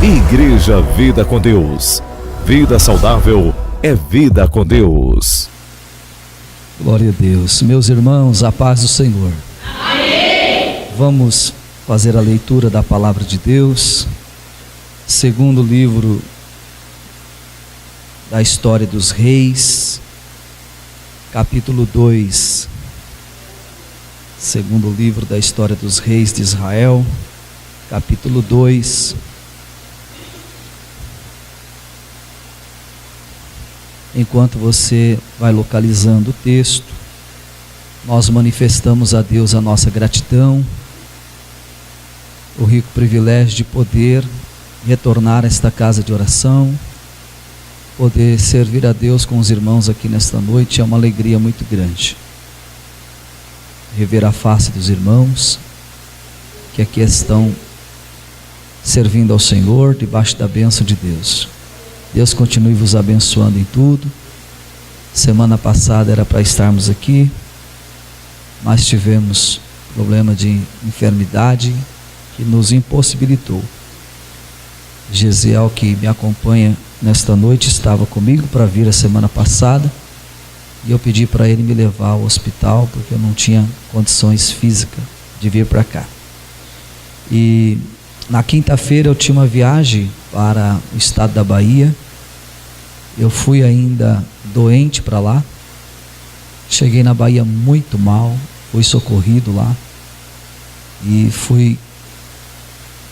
Igreja Vida com Deus. Vida saudável é vida com Deus. Glória a Deus. Meus irmãos, a paz do Senhor. Amém. Vamos fazer a leitura da palavra de Deus, segundo livro da história dos reis, capítulo 2. Segundo livro da história dos reis de Israel, capítulo 2. Enquanto você vai localizando o texto, nós manifestamos a Deus a nossa gratidão, o rico privilégio de poder retornar a esta casa de oração, poder servir a Deus com os irmãos aqui nesta noite. É uma alegria muito grande rever a face dos irmãos que aqui estão servindo ao Senhor debaixo da bênção de Deus. Deus continue vos abençoando em tudo. Semana passada era para estarmos aqui, mas tivemos problema de enfermidade que nos impossibilitou. Gesiel, que me acompanha nesta noite, estava comigo para vir a semana passada, e eu pedi para ele me levar ao hospital, porque eu não tinha condições físicas de vir para cá. E na quinta-feira eu tinha uma viagem para o estado da Bahia. Eu fui ainda doente para lá. Cheguei na Bahia muito mal, fui socorrido lá e fui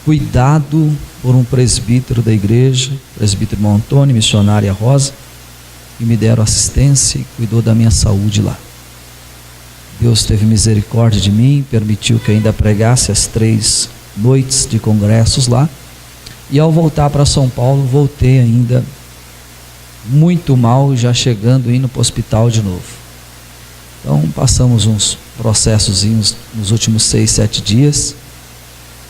cuidado por um presbítero da igreja, presbítero irmão Antônio, missionária Rosa, que me deram assistência e cuidou da minha saúde lá. Deus teve misericórdia de mim, permitiu que eu ainda pregasse as 3 noites de congressos lá, e ao voltar para São Paulo, voltei ainda muito mal, já chegando, indo para o hospital de novo. Então passamos uns processozinhos nos últimos 6, 7 dias.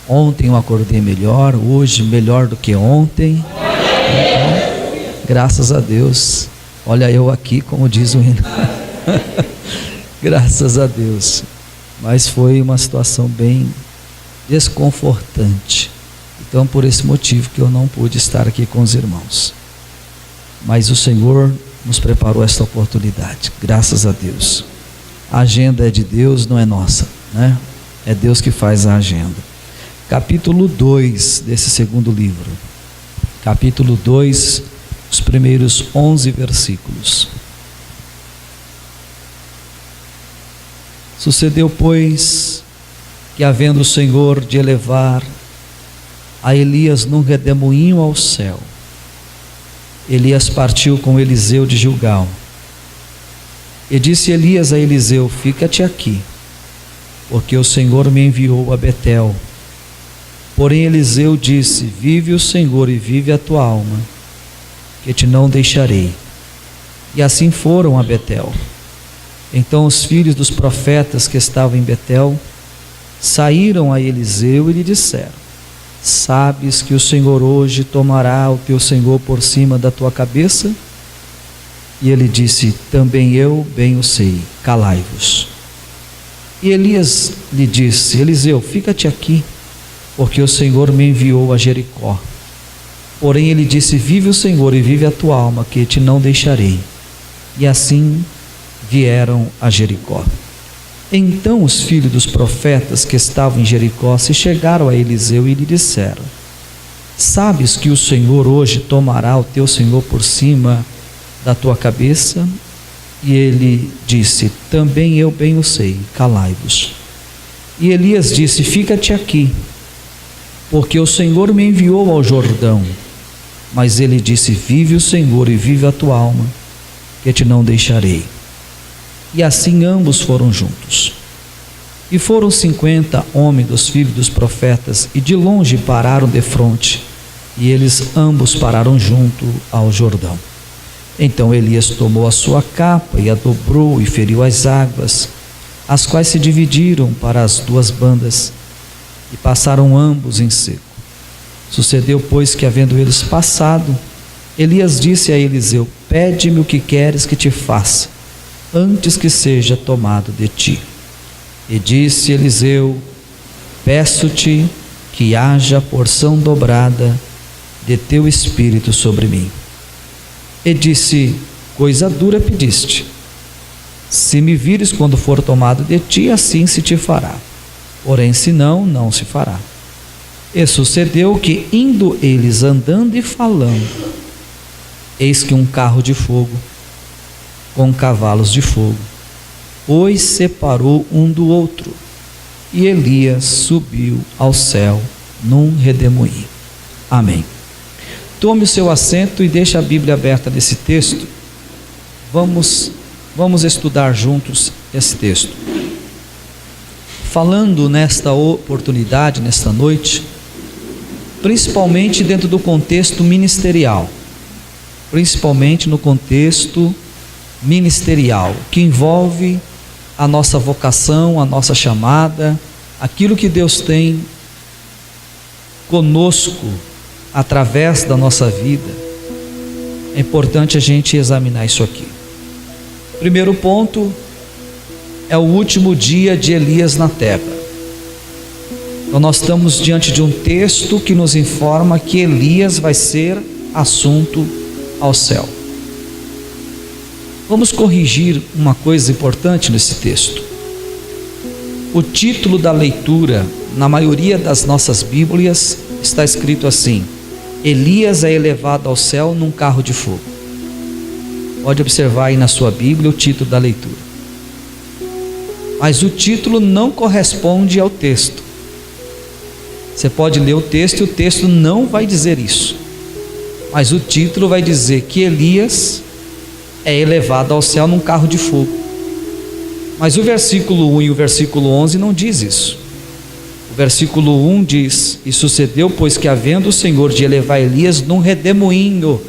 Ontem eu acordei melhor, hoje melhor do que ontem. Então, graças a Deus, olha eu aqui, como diz o hino. Graças a Deus. Mas foi uma situação bem desconfortante. Então, por esse motivo que eu não pude estar aqui com os irmãos. Mas o Senhor nos preparou esta oportunidade, graças a Deus. A agenda é de Deus, não é nossa, né? É Deus que faz a agenda. Capítulo 2 desse segundo livro. Capítulo 2, os primeiros 11 versículos. Sucedeu, pois, que havendo o Senhor de elevar a Elias num redemoinho ao céu, Elias partiu com Eliseu de Gilgal. E disse Elias a Eliseu: fica-te aqui, porque o Senhor me enviou a Betel. Porém Eliseu disse: vive o Senhor e vive a tua alma, que te não deixarei. E assim foram a Betel. Então os filhos dos profetas que estavam em Betel saíram a Eliseu e lhe disseram: sabes que o Senhor hoje tomará o teu senhor por cima da tua cabeça? E ele disse: também eu bem o sei, calai-vos. E Elias lhe disse: Eliseu, fica-te aqui, porque o Senhor me enviou a Jericó. Porém ele disse: vive o Senhor e vive a tua alma, que te não deixarei. E assim vieram a Jericó. Então os filhos dos profetas que estavam em Jericó se chegaram a Eliseu e lhe disseram: sabes que o Senhor hoje tomará o teu senhor por cima da tua cabeça? E ele disse: também eu bem o sei, calai-vos. E Elias disse: fica-te aqui, porque o Senhor me enviou ao Jordão. Mas ele disse: vive o Senhor e vive a tua alma, que te não deixarei. E assim ambos foram juntos. E foram 50 homens dos filhos dos profetas, e de longe pararam defronte, e eles ambos pararam junto ao Jordão. Então Elias tomou a sua capa e a dobrou e feriu as águas, as quais se dividiram para as 2 bandas, e passaram ambos em seco. Sucedeu, pois, que havendo eles passado, Elias disse a Eliseu: pede-me o que queres que te faça, antes que seja tomado de ti. E disse Eliseu: peço-te que haja porção dobrada de teu espírito sobre mim. E disse: coisa dura pediste. Se me vires quando for tomado de ti, assim se te fará. Porém, se não, não se fará. E sucedeu que, indo eles andando e falando, eis que um carro de fogo, com cavalos de fogo, os separou um do outro, e Elias subiu ao céu num redemoinho. Amém. Tome o seu assento e deixe a Bíblia aberta nesse texto. Vamos estudar juntos esse texto. Falando nesta oportunidade, nesta noite, principalmente dentro do contexto ministerial, principalmente no contexto ministerial, que envolve a nossa vocação, a nossa chamada, aquilo que Deus tem conosco através da nossa vida. É importante a gente examinar isso aqui. Primeiro ponto é o último dia de Elias na terra. Então nós estamos diante de um texto que nos informa que Elias vai ser assunto ao céu. Vamos corrigir uma coisa importante nesse texto. O título da leitura, na maioria das nossas Bíblias, está escrito assim: Elias é elevado ao céu num carro de fogo. Pode observar aí na sua Bíblia o título da leitura. Mas o título não corresponde ao texto. Você pode ler o texto e o texto não vai dizer isso. Mas o título vai dizer que Elias é elevado ao céu num carro de fogo. Mas o versículo 1 e o versículo 11 não diz isso. O versículo 1 diz: e sucedeu, pois que havendo o Senhor de elevar Elias num redemoinho.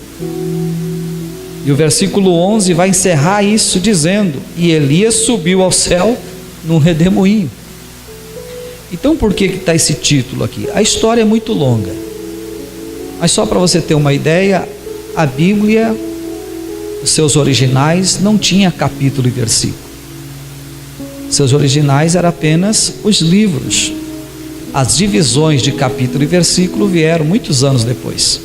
E o versículo 11 vai encerrar isso dizendo: e Elias subiu ao céu num redemoinho. Então por que está esse título aqui? A história é muito longa, mas só para você ter uma ideia, a Bíblia, os seus originais, não tinha capítulo e versículo. Seus originais eram apenas os livros. As divisões de capítulo e versículo vieram muitos anos depois.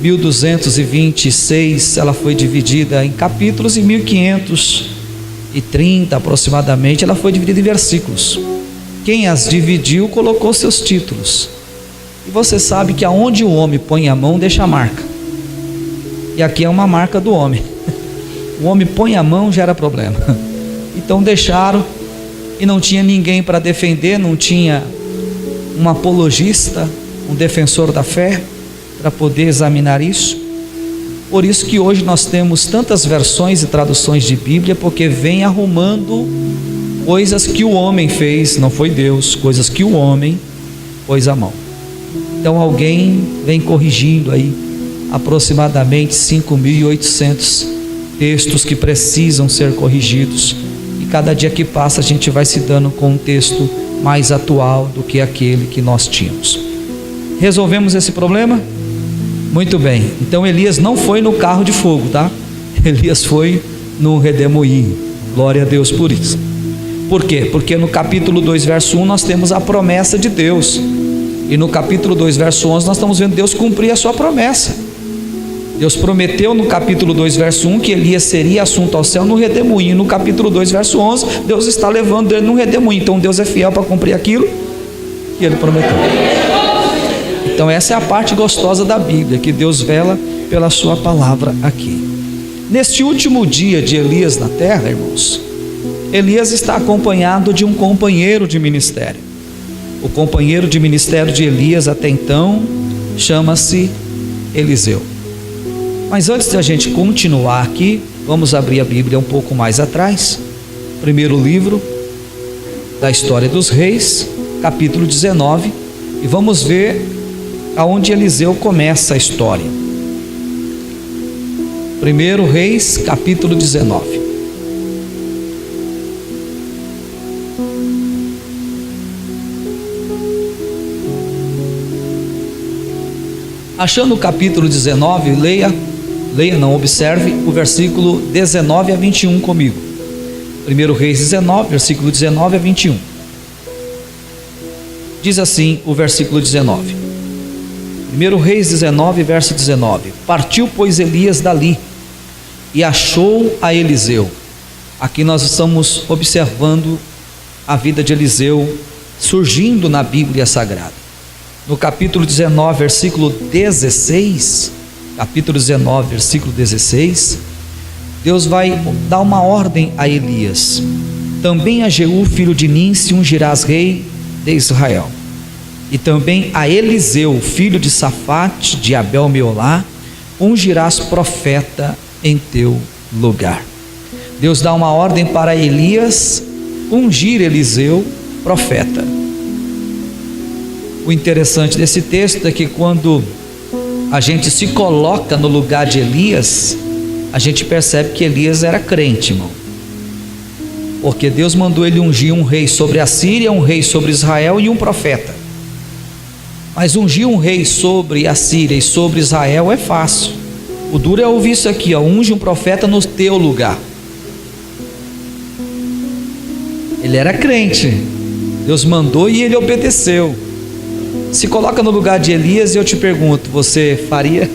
1226 ela foi dividida em capítulos, e 1530 aproximadamente ela foi dividida em versículos. Quem as dividiu colocou seus títulos. E você sabe que aonde o homem põe a mão, deixa a marca. E aqui é uma marca do homem. O homem põe a mão, gera problema. Então deixaram, e não tinha ninguém para defender, não tinha um apologista, um defensor da fé, para poder examinar isso. Por isso que hoje nós temos tantas versões e traduções de Bíblia, porque vem arrumando coisas que o homem fez, não foi Deus, coisas que o homem pôs a mão. Então alguém vem corrigindo aí aproximadamente 5.800 textos que precisam ser corrigidos, e cada dia que passa a gente vai se dando com um texto mais atual do que aquele que nós tínhamos. Resolvemos esse problema? Muito bem. Então Elias não foi no carro de fogo, tá? Elias foi no redemoinho. Glória a Deus por isso. Por quê? Porque no capítulo 2 verso 1 nós temos a promessa de Deus, e no capítulo 2 verso 11 nós estamos vendo Deus cumprir a sua promessa. Deus prometeu no capítulo 2 verso 1 que Elias seria assunto ao céu no redemoinho. No capítulo 2 verso 11 Deus está levando ele no redemoinho. Então Deus é fiel para cumprir aquilo que ele prometeu. Então essa é a parte gostosa da Bíblia, que Deus vela pela sua palavra aqui. Neste último dia de Elias na terra, irmãos, Elias está acompanhado de um companheiro de ministério. O companheiro de ministério de Elias até então chama-se Eliseu. Mas antes de a gente continuar aqui, vamos abrir a Bíblia um pouco mais atrás. Primeiro livro da história dos reis, capítulo 19, e vamos ver aonde Eliseu começa a história. Primeiro Reis, capítulo 19. Achando o capítulo 19, observe o versículo 19 a 21 comigo. 1 Reis 19, versículo 19 a 21. Diz assim o versículo 19: 1 Reis 19, verso 19. Partiu, pois, Elias dali e achou a Eliseu. Aqui nós estamos observando a vida de Eliseu surgindo na Bíblia Sagrada. No capítulo 19, versículo 16, Deus vai dar uma ordem a Elias: também a Jeú, filho de Ninsi, ungirás rei de Israel, e também a Eliseu, filho de Safate, de Abel-Meolá, ungirás profeta em teu lugar. Deus dá uma ordem para Elias ungir Eliseu profeta. O interessante desse texto é que quando a gente se coloca no lugar de Elias, a gente percebe que Elias era crente, irmão, porque Deus mandou ele ungir um rei sobre a Síria, um rei sobre Israel e um profeta. Mas ungir um rei sobre a Síria e sobre Israel é fácil. O duro é ouvir isso aqui, ó: unge um profeta no teu lugar. Ele era crente, Deus mandou e ele obedeceu. Se coloca no lugar de Elias e eu te pergunto: você faria?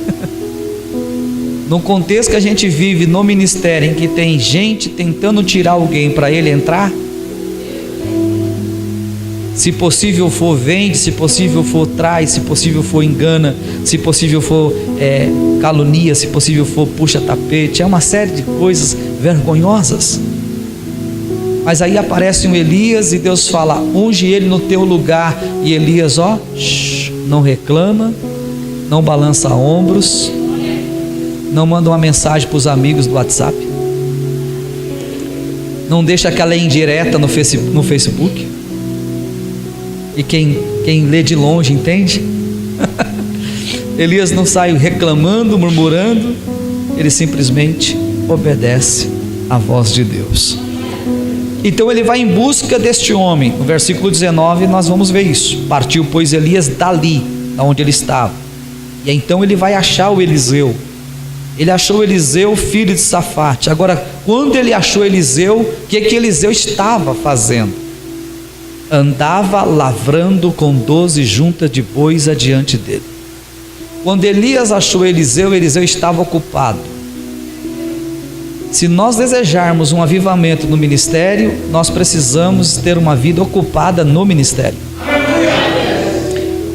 No contexto que a gente vive no ministério, em que tem gente tentando tirar alguém para ele entrar, se possível for vende, se possível for traz, se possível for engana, se possível for calunia, se possível for puxa tapete, é uma série de coisas vergonhosas. Mas aí aparece um Elias e Deus fala: unge ele no teu lugar. E Elias, não reclama, não balança ombros, não manda uma mensagem para os amigos do WhatsApp, não deixa aquela indireta no Facebook. E quem lê de longe entende. Elias não sai reclamando, murmurando, ele simplesmente obedece à voz de Deus. Então ele vai em busca deste homem. No versículo 19 nós vamos ver isso. Partiu, pois, Elias dali, da onde ele estava, e então ele vai achar o Eliseu. Ele achou Eliseu, filho de Safate. Agora, quando ele achou Eliseu, o que Eliseu estava fazendo? Andava lavrando com 12 juntas de bois adiante dele. Quando Elias achou Eliseu, Eliseu estava ocupado. Se nós desejarmos um avivamento no ministério, nós precisamos ter uma vida ocupada no ministério.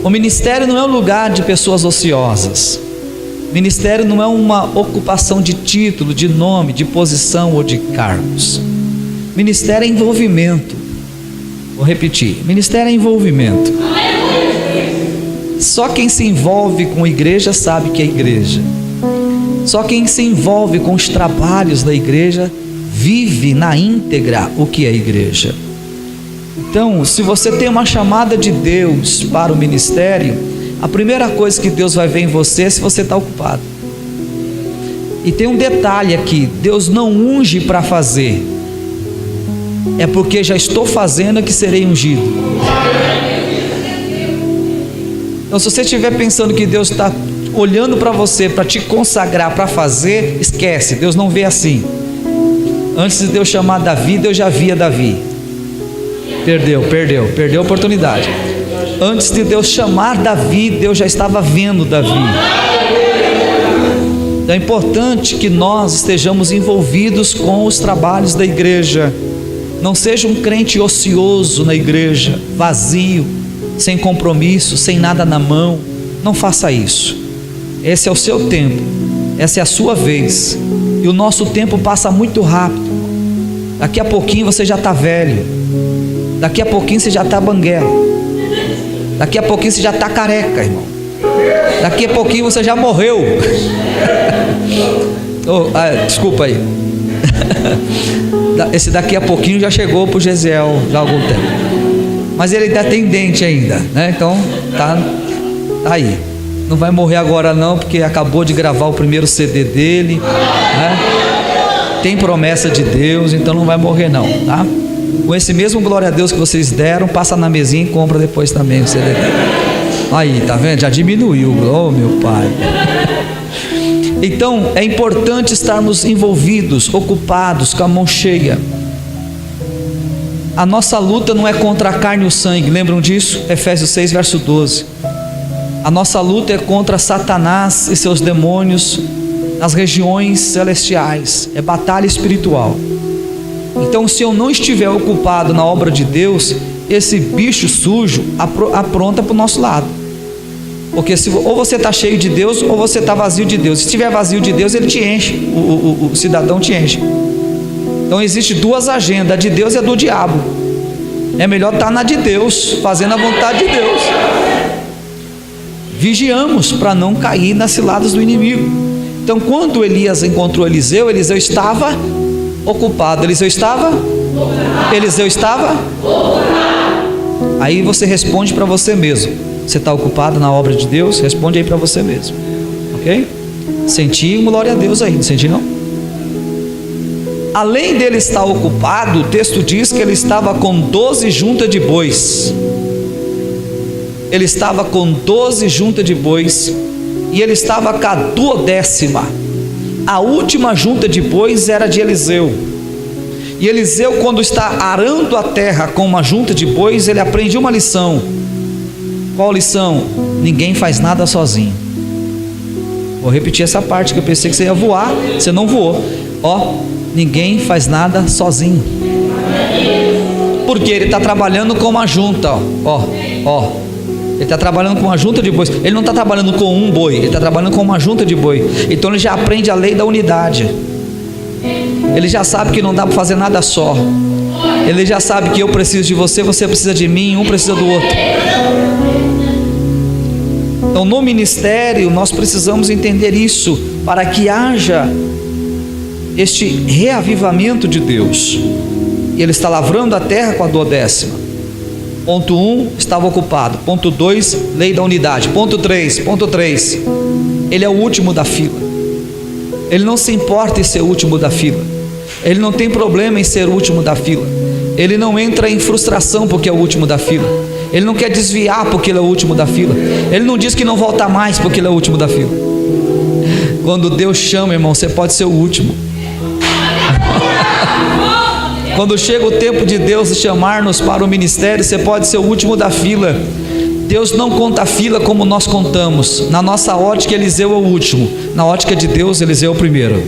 O ministério não é um lugar de pessoas ociosas. O ministério não é uma ocupação de título, de nome, de posição ou de cargos. Ministério é envolvimento. Vou repetir: ministério é envolvimento. Só quem se envolve com a igreja sabe que é igreja. Só quem se envolve com os trabalhos da igreja vive na íntegra o que é igreja. Então, se você tem uma chamada de Deus para o ministério, a primeira coisa que Deus vai ver em você é se você está ocupado. E tem um detalhe aqui: Deus não unge para fazer, é porque já estou fazendo que serei ungido. Então, se você estiver pensando que Deus está olhando para você para te consagrar para fazer, esquece, Deus não vê assim. Antes de Deus chamar Davi, Deus já via Davi. Perdeu a oportunidade. Antes de Deus chamar Davi, Deus já estava vendo Davi. Então é importante que nós estejamos envolvidos com os trabalhos da igreja. Não seja um crente ocioso na igreja, vazio, sem compromisso, sem nada na mão. Não faça isso. Esse é o seu tempo, essa é a sua vez. E o nosso tempo passa muito rápido. Daqui a pouquinho você já está velho. Daqui a pouquinho você já está banguela. Daqui a pouquinho você já está careca, irmão. Daqui a pouquinho você já morreu. Desculpa aí. Esse daqui a pouquinho já chegou para o Gesiel já há algum tempo. Mas ele está tendente ainda, né? Então tá aí. Não vai morrer agora não, porque acabou de gravar o primeiro CD dele, né? Tem promessa de Deus, então não vai morrer não, tá? Com esse mesmo glória a Deus que vocês deram, passa na mesinha e compra depois também o CD dele. Aí, tá vendo? Já diminuiu, oh meu Pai. Então é importante estarmos envolvidos, ocupados, com a mão cheia. A nossa luta não é contra a carne e o sangue, lembram disso? Efésios 6, verso 12. A nossa luta é contra Satanás e seus demônios nas regiões celestiais, é batalha espiritual. Então, se eu não estiver ocupado na obra de Deus, esse bicho sujo apronta para o nosso lado. Porque ou você está cheio de Deus, ou você está vazio de Deus. Se estiver vazio de Deus, ele te enche, o cidadão te enche. Então existe duas agendas, a de Deus e a do diabo. É melhor estar na de Deus, fazendo a vontade de Deus. Vigiamos para não cair nas ciladas do inimigo. Então, quando Elias encontrou Eliseu, Eliseu estava ocupado. Eliseu estava? Eliseu estava? Aí você responde para você mesmo. Você está ocupado na obra de Deus? Responde aí para você mesmo. Ok? Senti uma glória a Deus aí, não senti não? Além dele estar ocupado, o texto diz que ele estava com 12 juntas de bois. Ele estava com 12 juntas de bois, e ele estava com a 12ª. A última junta de bois era de Eliseu. E Eliseu, quando está arando a terra com uma junta de bois, ele aprende uma lição. Qual lição? Ninguém faz nada sozinho. Vou repetir essa parte, que eu pensei que você ia voar, você não voou. Ninguém faz nada sozinho. Porque ele está trabalhando com uma junta. Ele está trabalhando com uma junta de bois. Ele não está trabalhando com um boi, ele está trabalhando com uma junta de boi. Então ele já aprende a lei da unidade. Ele já sabe que não dá para fazer nada só. Ele já sabe que eu preciso de você, você precisa de mim, um precisa do outro. Então, no ministério, nós precisamos entender isso, para que haja este reavivamento de Deus. E ele está lavrando a terra com a 12ª. Ponto 1, estava ocupado. Ponto 2, lei da unidade. Ponto 3, ele é o último da fila. Ele não se importa em ser o último da fila. Ele não tem problema em ser o último da fila. Ele não entra em frustração porque é o último da fila. Ele não quer desviar porque ele é o último da fila. Ele não diz que não volta mais porque ele é o último da fila. Quando Deus chama, irmão, você pode ser o último. Quando chega o tempo de Deus chamar-nos para o ministério, você pode ser o último da fila. Deus não conta a fila como nós contamos. Na nossa ótica, Eliseu é o último. Na ótica de Deus, Eliseu é o primeiro.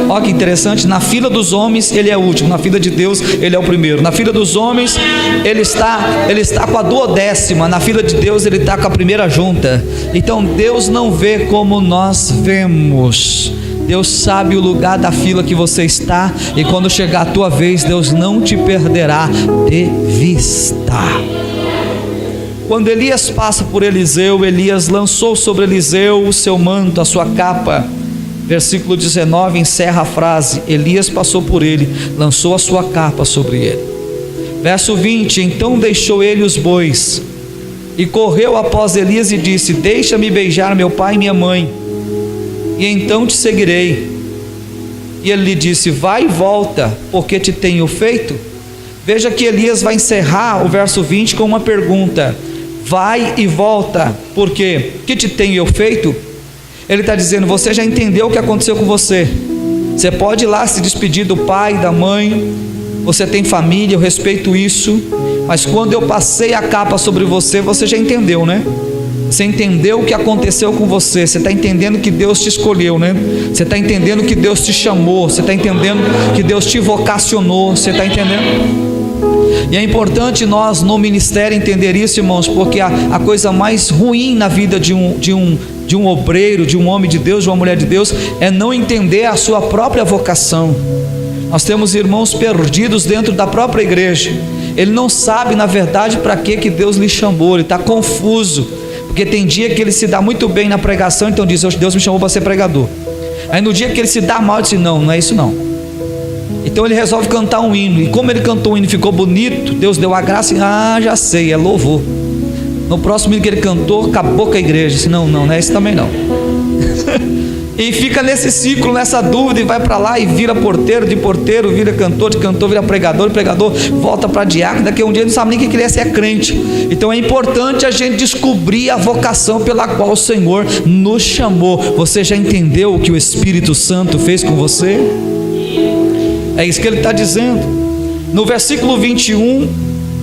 Olha que interessante, na fila dos homens ele é o último, na fila de Deus ele é o primeiro. Na fila dos homens ele está com a 12ª, na fila de Deus ele está com a primeira junta. Então Deus não vê como nós vemos. Deus sabe o lugar da fila que você está, e quando chegar a tua vez, Deus não te perderá de vista. Quando Elias passa por Eliseu, Elias lançou sobre Eliseu o seu manto, a sua capa. Versículo 19 encerra a frase: Elias passou por ele, lançou a sua capa sobre ele. Verso 20: então deixou ele os bois e correu após Elias e disse: deixa-me beijar meu pai e minha mãe, e então te seguirei. E ele lhe disse: vai e volta, porque te tenho feito. Veja que Elias vai encerrar o verso 20 com uma pergunta: vai e volta, porque que te tenho eu feito? Ele está dizendo: você já entendeu o que aconteceu com você. Você pode ir lá se despedir do pai, da mãe, você tem família, eu respeito isso, mas quando eu passei a capa sobre você, você já entendeu, né? Você entendeu o que aconteceu com você. Você está entendendo que Deus te escolheu, né? Você está entendendo que Deus te chamou. Você está entendendo que Deus te vocacionou. Você está entendendo? E é importante nós no ministério entender isso, irmãos, porque a coisa mais ruim na vida de um obreiro, de um homem de Deus, de uma mulher de Deus, é não entender a sua própria vocação. Nós temos irmãos perdidos dentro da própria igreja. Ele não sabe na verdade para que Deus lhe chamou. Ele está confuso, porque tem dia que ele se dá muito bem na pregação, então diz: Deus me chamou para ser pregador. Aí no dia que ele se dá mal, ele diz: não é isso não. Então ele resolve cantar um hino, e como ele cantou um hino e ficou bonito, Deus deu a graça e já sei, é louvor. No próximo hino que ele cantou, acabou com a igreja. Disse: não é isso também não. E fica nesse ciclo, nessa dúvida, e vai para lá e vira porteiro, de porteiro vira cantor, de cantor vira pregador, de pregador volta para diácono. Daqui a um dia ele não sabe nem o que ele é, se é crente. Então é importante a gente descobrir a vocação pela qual o Senhor nos chamou. Você já entendeu o que o Espírito Santo fez com você? É isso que ele está dizendo. No versículo 21,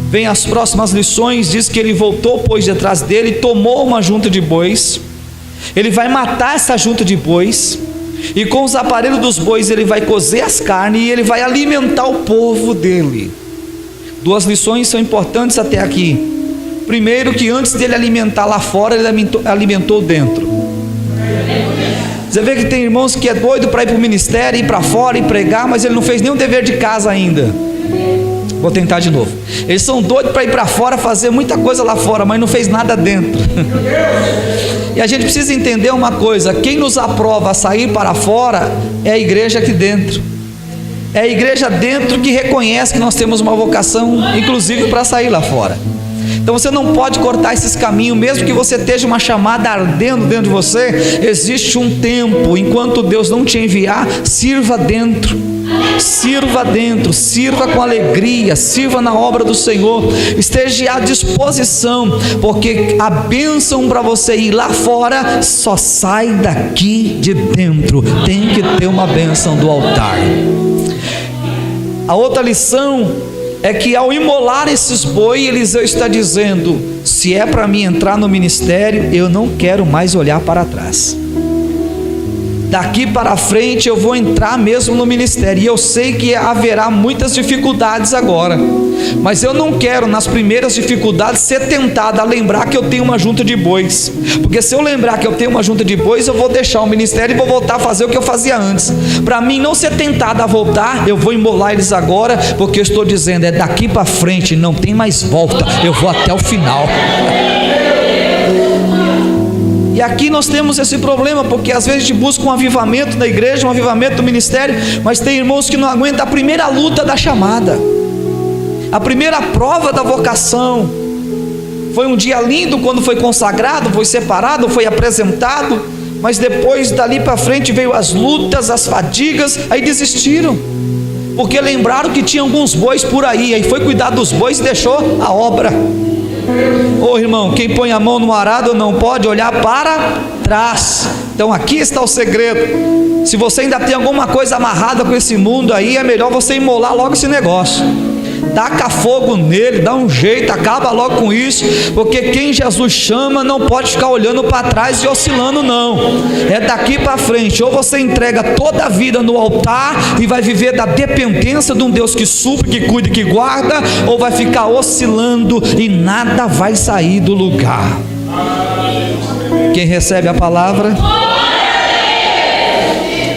Vem as próximas lições, diz que ele voltou, pois, detrás dele, tomou uma junta de bois. Ele vai matar essa junta de bois, e com os aparelhos dos bois ele vai cozer as carnes, e ele vai alimentar o povo dele. Duas lições são importantes até aqui. Primeiro, que antes dele alimentar lá fora, ele alimentou dentro. Você vê que tem irmãos que é doido para ir para o ministério, ir para fora e pregar, mas ele não fez nenhum dever de casa ainda. Vou tentar de novo. Eles são doidos para ir para fora, fazer muita coisa lá fora, mas não fez nada dentro. E a gente precisa entender uma coisa: quem nos aprova a sair para fora é a igreja aqui dentro. É a igreja dentro que reconhece que nós temos uma vocação, inclusive para sair lá fora. Então você não pode cortar esses caminhos, mesmo que você esteja uma chamada ardendo dentro de você. Existe um tempo, enquanto Deus não te enviar, sirva dentro, sirva com alegria, sirva na obra do Senhor, esteja à disposição, porque a bênção para você ir lá fora só sai daqui de dentro. Tem que ter uma bênção do altar. A outra lição é que ao imolar esses bois, Eliseu está dizendo: se é para mim entrar no ministério, eu não quero mais olhar para trás. Daqui para frente eu vou entrar mesmo no ministério, e eu sei que haverá muitas dificuldades agora, mas eu não quero nas primeiras dificuldades ser tentado a lembrar que eu tenho uma junta de bois, porque se eu lembrar que eu tenho uma junta de bois, eu vou deixar o ministério e vou voltar a fazer o que eu fazia antes. Para mim não ser tentado a voltar, eu vou imolar eles agora, porque eu estou dizendo, é daqui para frente, não tem mais volta, eu vou até o final. E aqui nós temos esse problema, porque às vezes a gente busca um avivamento da igreja, um avivamento do ministério, mas tem irmãos que não aguentam a primeira luta da chamada, a primeira prova da vocação. Foi um dia lindo quando foi consagrado, foi separado, foi apresentado, mas depois dali para frente veio as lutas, as fadigas, aí desistiram, porque lembraram que tinha alguns bois por aí foi cuidar dos bois e deixou a obra. Ô irmão, quem põe a mão no arado não pode olhar para trás. Então aqui está o segredo. Se você ainda tem alguma coisa amarrada com esse mundo aí, é melhor você imolar logo esse negócio. Taca fogo nele, dá um jeito, acaba logo com isso, porque quem Jesus chama não pode ficar olhando para trás e oscilando, não. É daqui para frente. Ou você entrega toda a vida no altar e vai viver da dependência de um Deus que supre, que cuida e que guarda, ou vai ficar oscilando e nada vai sair do lugar. Quem recebe a palavra?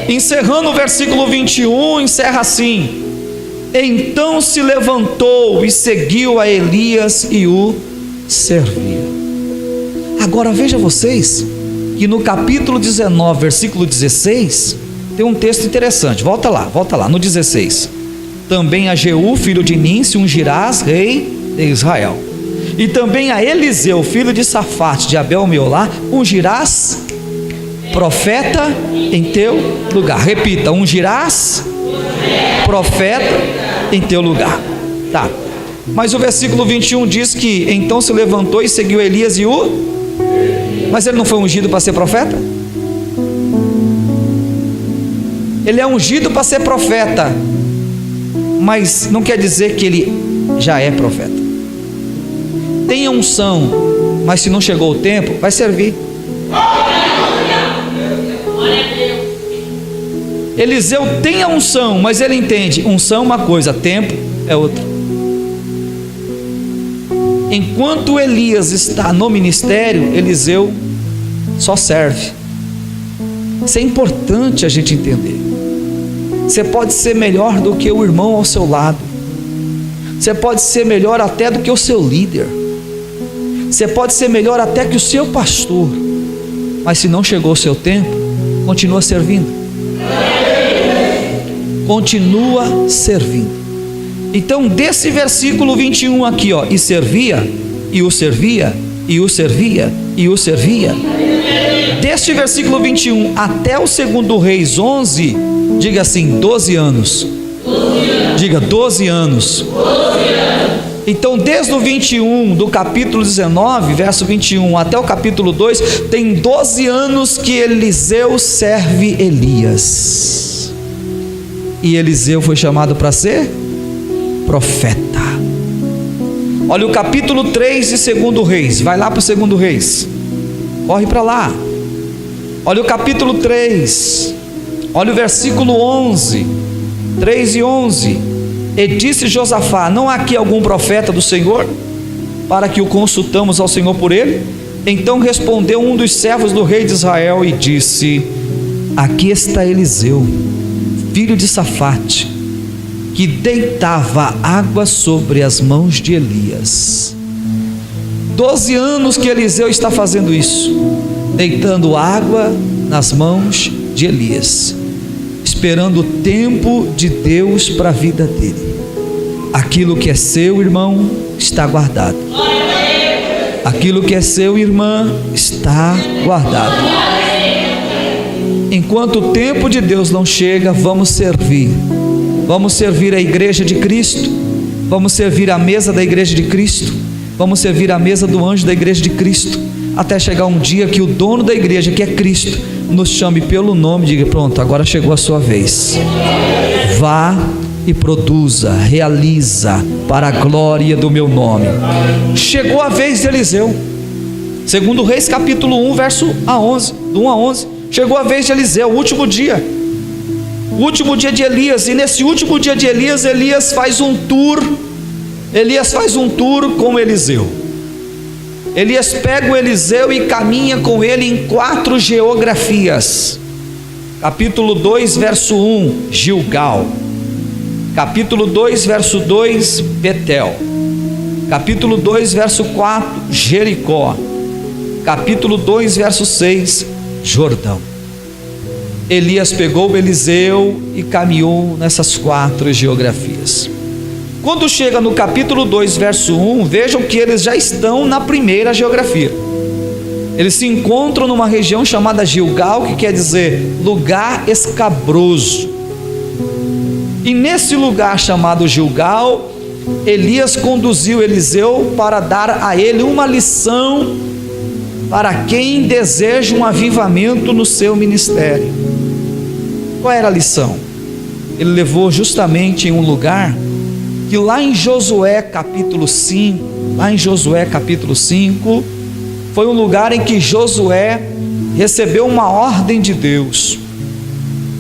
Encerrando o versículo 21, encerra assim: então se levantou e seguiu a Elias e o servia. Agora veja vocês que no capítulo 19, versículo 16, tem um texto interessante. Volta lá, no 16. Também a Jeú, filho de Ninsi, ungirás rei de Israel. E também a Eliseu, filho de Safate, de Abel-Meolá, ungirás profeta em teu lugar. Repita: ungirás profeta em teu lugar. Tá. Mas o versículo 21 diz que então se levantou e seguiu Elias e o... Mas ele não foi ungido para ser profeta? Ele é ungido para ser profeta, mas não quer dizer que ele já é profeta. Tem a unção, mas se não chegou o tempo, vai servir. Eliseu tem a unção, mas ele entende: unção é uma coisa, tempo é outra. Enquanto Elias está no ministério, Eliseu só serve. Isso é importante a gente entender. Você pode ser melhor do que o irmão ao seu lado, você pode ser melhor até do que o seu líder, você pode ser melhor até que o seu pastor, mas se não chegou o seu tempo, continua servindo. Continua servindo. Então desse versículo 21 aqui, ó, e servia, e o servia, e o servia, e o servia, deste versículo 21 até o 2 Reis 11, diga assim, 12 anos. Diga 12 anos. Então desde o 21 do capítulo 19, verso 21 até o capítulo 2, tem 12 anos que Eliseu serve Elias. E Eliseu foi chamado para ser profeta. Olha o capítulo 3 de 2 Reis. Vai lá para o 2 Reis. Corre para lá. Olha o capítulo 3. Olha o versículo 11. 3 e 11. E disse Josafá: não há aqui algum profeta do Senhor, para que o consultamos ao Senhor por ele? Então respondeu um dos servos do rei de Israel e disse: aqui está Eliseu, filho de Safate, que deitava água sobre as mãos de Elias. 12 anos que Eliseu está fazendo isso, deitando água nas mãos de Elias, esperando o tempo de Deus para a vida dele. Aquilo que é seu, irmão, está guardado. Aquilo que é seu, irmã, está guardado. Enquanto o tempo de Deus não chega, vamos servir a igreja de Cristo, vamos servir a mesa da igreja de Cristo, vamos servir a mesa do anjo da igreja de Cristo, até chegar um dia que o dono da igreja, que é Cristo, nos chame pelo nome e diga: pronto, agora chegou a sua vez. Vá e produza, realiza para a glória do meu nome. Chegou a vez de Eliseu. 2 Reis capítulo 1, verso 11, do 1 a 11. Chegou a vez de Eliseu, o último dia de Elias. E nesse último dia de Elias, Elias faz um tour com Eliseu. Elias pega o Eliseu e caminha com ele em 4 geografias. Capítulo 2, verso 1, Gilgal. Capítulo 2, verso 2, Betel. Capítulo 2, verso 4, Jericó. Capítulo 2, verso 6, Jordão. Elias pegou o Eliseu e caminhou nessas 4 geografias. Quando chega no capítulo 2, verso 1, vejam que eles já estão na primeira geografia. Eles se encontram numa região chamada Gilgal, que quer dizer lugar escabroso. E nesse lugar chamado Gilgal, Elias conduziu Eliseu para dar a ele uma lição para quem deseja um avivamento no seu ministério. Qual era a lição? Ele levou justamente em um lugar que lá em Josué capítulo 5, foi um lugar em que Josué recebeu uma ordem de Deus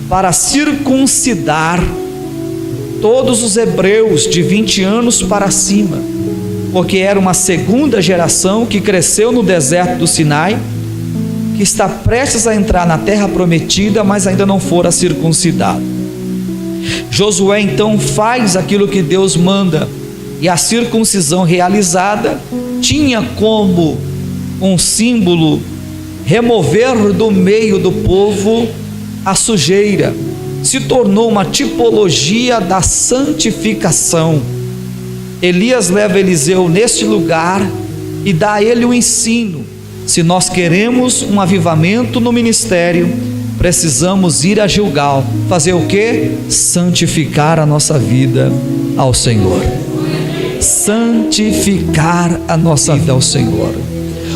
para circuncidar todos os hebreus de 20 anos para cima, porque era uma segunda geração que cresceu no deserto do Sinai, que está prestes a entrar na terra prometida, mas ainda não fora circuncidado. Josué então faz aquilo que Deus manda, e a circuncisão realizada tinha como um símbolo remover do meio do povo a sujeira. Se tornou uma tipologia da santificação. Elias leva Eliseu neste lugar e dá a ele o ensino. Se nós queremos um avivamento no ministério, precisamos ir a Gilgal. Fazer o quê? Santificar a nossa vida ao Senhor. Santificar a nossa vida ao Senhor.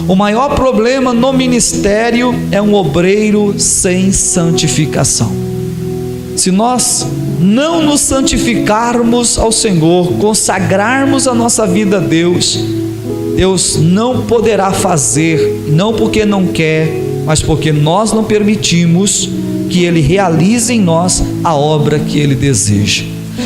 O maior problema no ministério é um obreiro sem santificação. Se nós não nos santificarmos ao Senhor, consagrarmos a nossa vida a Deus, Deus não poderá fazer, não porque não quer, mas porque nós não permitimos que Ele realize em nós a obra que Ele deseja.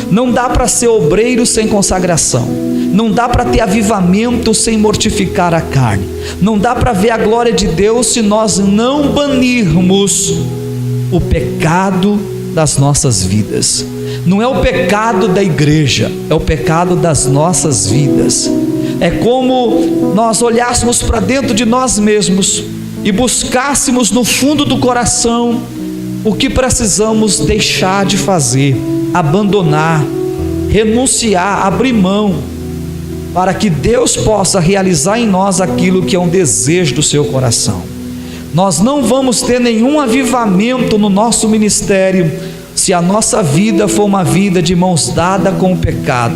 Não dá para ser obreiro sem consagração, não dá para ter avivamento sem mortificar a carne, não dá para ver a glória de Deus se nós não banirmos o pecado das nossas vidas. Não é o pecado da igreja, é o pecado das nossas vidas. É como nós olhássemos para dentro de nós mesmos e buscássemos no fundo do coração o que precisamos deixar de fazer, abandonar, renunciar, abrir mão, para que Deus possa realizar em nós aquilo que é um desejo do seu coração. Nós não vamos ter nenhum avivamento no nosso ministério se a nossa vida for uma vida de mãos dadas com o pecado.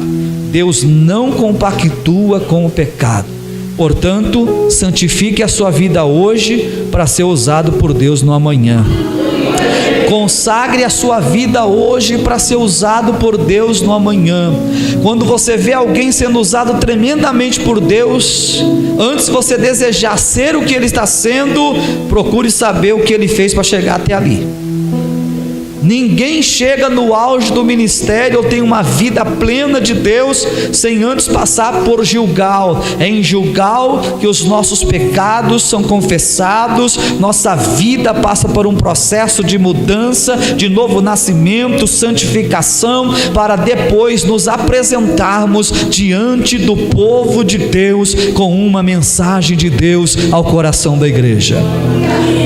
Deus não compactua com o pecado. Portanto, santifique a sua vida hoje para ser usado por Deus no amanhã. Consagre a sua vida hoje para ser usado por Deus no amanhã. Quando você vê alguém sendo usado tremendamente por Deus, antes de você desejar ser o que ele está sendo, procure saber o que ele fez para chegar até ali. Ninguém chega no auge do ministério ou tem uma vida plena de Deus sem antes passar por Gilgal. É em Gilgal que os nossos pecados são confessados, nossa vida passa por um processo de mudança, de novo nascimento, santificação, para depois nos apresentarmos diante do povo de Deus com uma mensagem de Deus ao coração da igreja.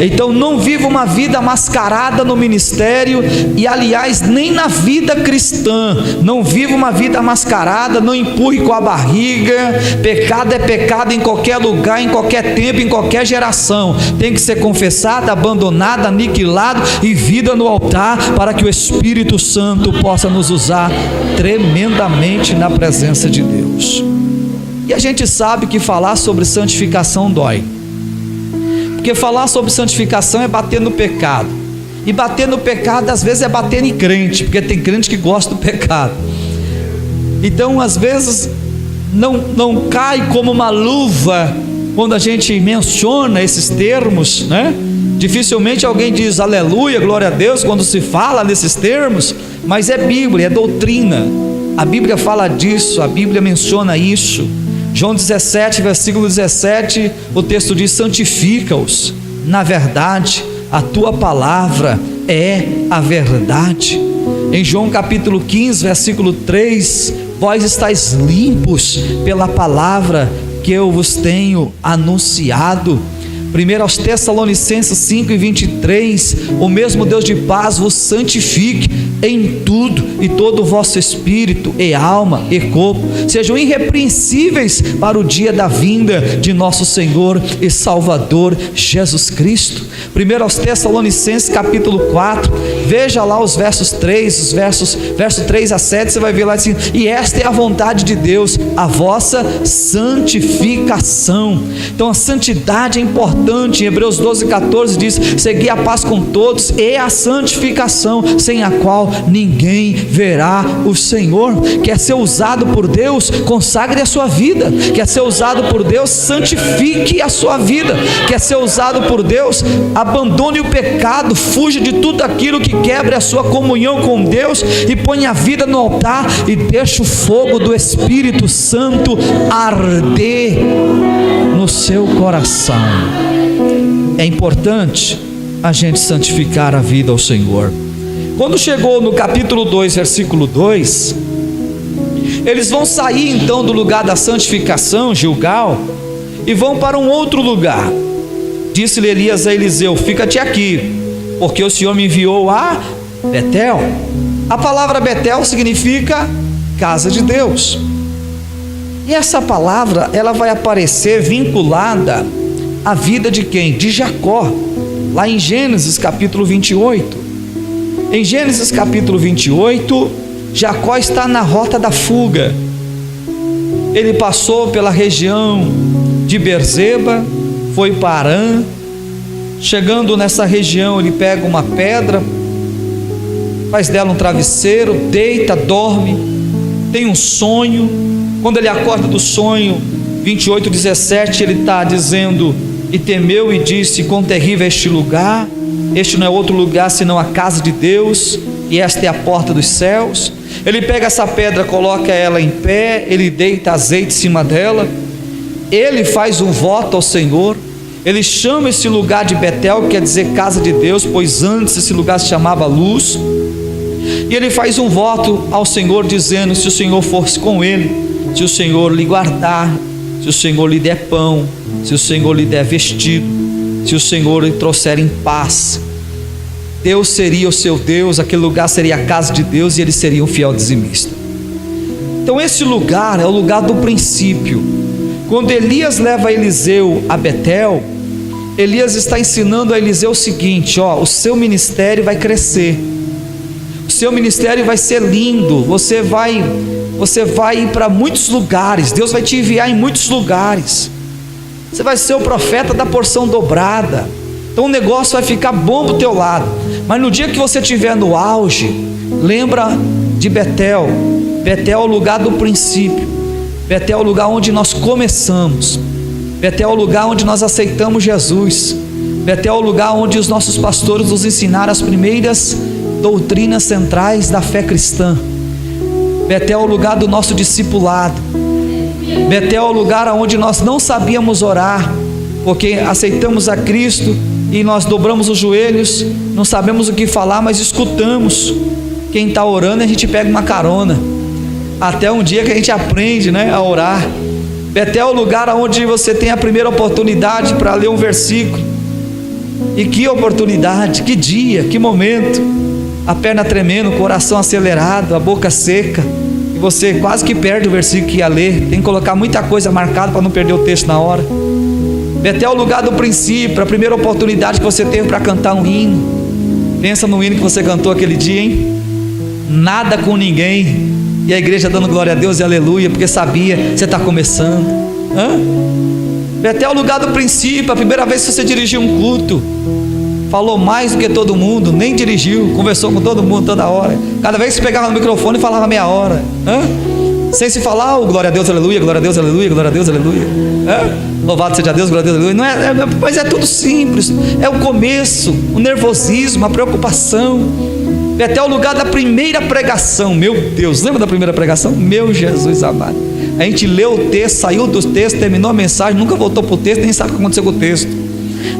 Então não viva uma vida mascarada no ministério, e aliás nem na vida cristã. Não viva uma vida mascarada, não empurre com a barriga. Pecado é pecado em qualquer lugar, em qualquer tempo, em qualquer geração. Tem que ser confessado, abandonado, aniquilado e vida no altar, para que o Espírito Santo possa nos usar tremendamente na presença de Deus. E a gente sabe que falar sobre santificação dói, porque falar sobre santificação é bater no pecado, e bater no pecado às vezes é bater em crente, porque tem crente que gosta do pecado. Então às vezes não cai como uma luva quando a gente menciona esses termos, né? Dificilmente alguém diz aleluia, glória a Deus quando se fala nesses termos, mas é Bíblia, é doutrina. A Bíblia fala disso, a Bíblia menciona isso. João 17, versículo 17, o texto diz: santifica-os na verdade, a tua palavra é a verdade. Em João capítulo 15, versículo 3, vós estáis limpos pela palavra que eu vos tenho anunciado. 1 aos Tessalonicenses 5 e 23, o mesmo Deus de paz vos santifique em tudo, e todo o vosso espírito e alma e corpo sejam irrepreensíveis para o dia da vinda de nosso Senhor e Salvador Jesus Cristo. 1 aos Tessalonicenses capítulo 4, veja lá os versos 3, verso 3 a 7, você vai ver lá assim: e esta é a vontade de Deus, a vossa santificação. Então a santidade é importante. Em Hebreus 12, 14 diz: segui a paz com todos e a santificação, sem a qual ninguém verá o Senhor. Quer ser usado por Deus? Consagre a sua vida. Quer ser usado por Deus? Santifique a sua vida. Quer ser usado por Deus? Abandone o pecado, fuja de tudo aquilo que quebre a sua comunhão com Deus, e ponha a vida no altar, e deixe o fogo do Espírito Santo arder no seu coração. É importante a gente santificar a vida ao Senhor. Quando chegou no capítulo 2, versículo 2, eles vão sair então do lugar da santificação, Gilgal, e vão para um outro lugar. Disse-lhe Elias a Eliseu: fica-te aqui, porque o Senhor me enviou a Betel. A palavra Betel significa casa de Deus. E essa palavra, ela vai aparecer vinculada à vida de quem? De Jacó, lá em Gênesis capítulo 28. Em Gênesis capítulo 28, Jacó está na rota da fuga. Ele passou pela região de Beerseba, foi para Harã. Chegando nessa região, ele pega uma pedra, faz dela um travesseiro, deita, dorme, tem um sonho. Quando ele acorda do sonho, 28:17, ele está dizendo: e temeu e disse: quão terrível é este lugar, este não é outro lugar senão a casa de Deus, e esta é a porta dos céus. Ele pega essa pedra, coloca ela em pé, ele deita azeite em cima dela, ele faz um voto ao Senhor. Ele chama esse lugar de Betel, que quer dizer casa de Deus, pois antes esse lugar se chamava Luz. E ele faz um voto ao Senhor, dizendo: se o Senhor fosse com ele, se o Senhor lhe guardar, se o Senhor lhe der pão, se o Senhor lhe der vestido, se o Senhor lhe trouxer em paz, Deus seria o seu Deus, aquele lugar seria a casa de Deus, e ele seria um fiel dizimista. Então esse lugar é o lugar do princípio. Quando Elias leva Eliseu a Betel, Elias está ensinando a Eliseu o seguinte: o seu ministério vai crescer, o seu ministério vai ser lindo, você vai ir para muitos lugares, Deus vai te enviar em muitos lugares, você vai ser o profeta da porção dobrada. Então o negócio vai ficar bom para o teu lado, Mas no dia que você estiver no auge, lembra de Betel. Betel é o lugar do princípio. Betel é o lugar onde nós começamos. Betel é o lugar onde nós aceitamos Jesus. Betel é o lugar onde os nossos pastores nos ensinaram as primeiras doutrinas centrais da fé cristã. Betel é o lugar do nosso discipulado. Betel é o lugar onde nós não sabíamos orar, porque aceitamos a Cristo e nós dobramos os joelhos, não sabemos o que falar, mas escutamos quem está orando e a gente pega uma carona, até um dia que a gente aprende, né, a orar. Betel é o lugar onde você tem a primeira oportunidade para ler um versículo, e que oportunidade, que dia, que momento, a perna tremendo, o coração acelerado, a boca seca, e você quase que perde o versículo que ia ler, tem que colocar muita coisa marcada para não perder o texto na hora. Betel é o lugar do princípio, a primeira oportunidade que você teve para cantar um hino. Pensa no hino que você cantou aquele dia, hein? Nada com ninguém, e a igreja dando glória a Deus e aleluia, porque sabia que você está começando. Betel é o lugar do princípio, a primeira vez que você dirigiu um culto, falou mais do que todo mundo, nem dirigiu, conversou com todo mundo toda hora, cada vez que você pegava no microfone falava meia hora, sem se falar o glória a Deus, aleluia, glória a Deus, aleluia, glória a Deus, aleluia, louvado seja Deus, glória a Deus, aleluia. Mas é tudo simples, é o começo, o nervosismo, a preocupação. Betel é o lugar da primeira pregação. Meu Deus, lembra da primeira pregação? Meu Jesus amado, a gente leu o texto, saiu do texto, terminou a mensagem, nunca voltou para o texto, nem sabe o que aconteceu com o texto,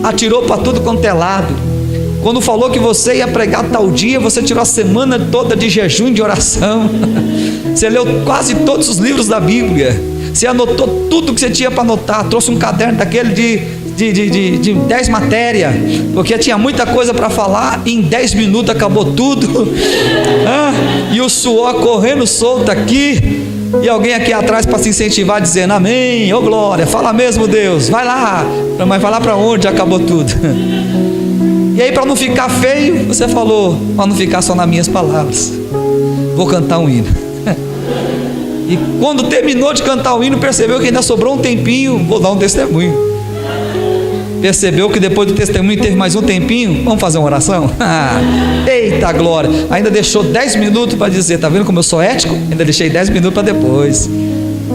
atirou para tudo quanto é lado. Quando falou que você ia pregar tal dia, você tirou a semana toda de jejum e de oração. Você leu quase todos os livros da Bíblia, você anotou tudo que você tinha para anotar, trouxe um caderno daquele de 10 matérias, porque tinha muita coisa para falar, e em 10 minutos acabou tudo. E o suor correndo solto aqui, e alguém aqui atrás para se incentivar, dizendo amém, ô glória, fala mesmo Deus, vai lá, mas vai lá para onde? Acabou tudo. E aí, para não ficar feio, você falou, para não ficar só nas minhas palavras, vou cantar um hino. E quando terminou de cantar o hino, percebeu que ainda sobrou um tempinho, vou dar um testemunho. Percebeu que depois do testemunho teve mais um tempinho, vamos fazer uma oração? Eita glória, ainda deixou 10 minutos para dizer, está vendo como eu sou ético? Ainda deixei 10 minutos para depois.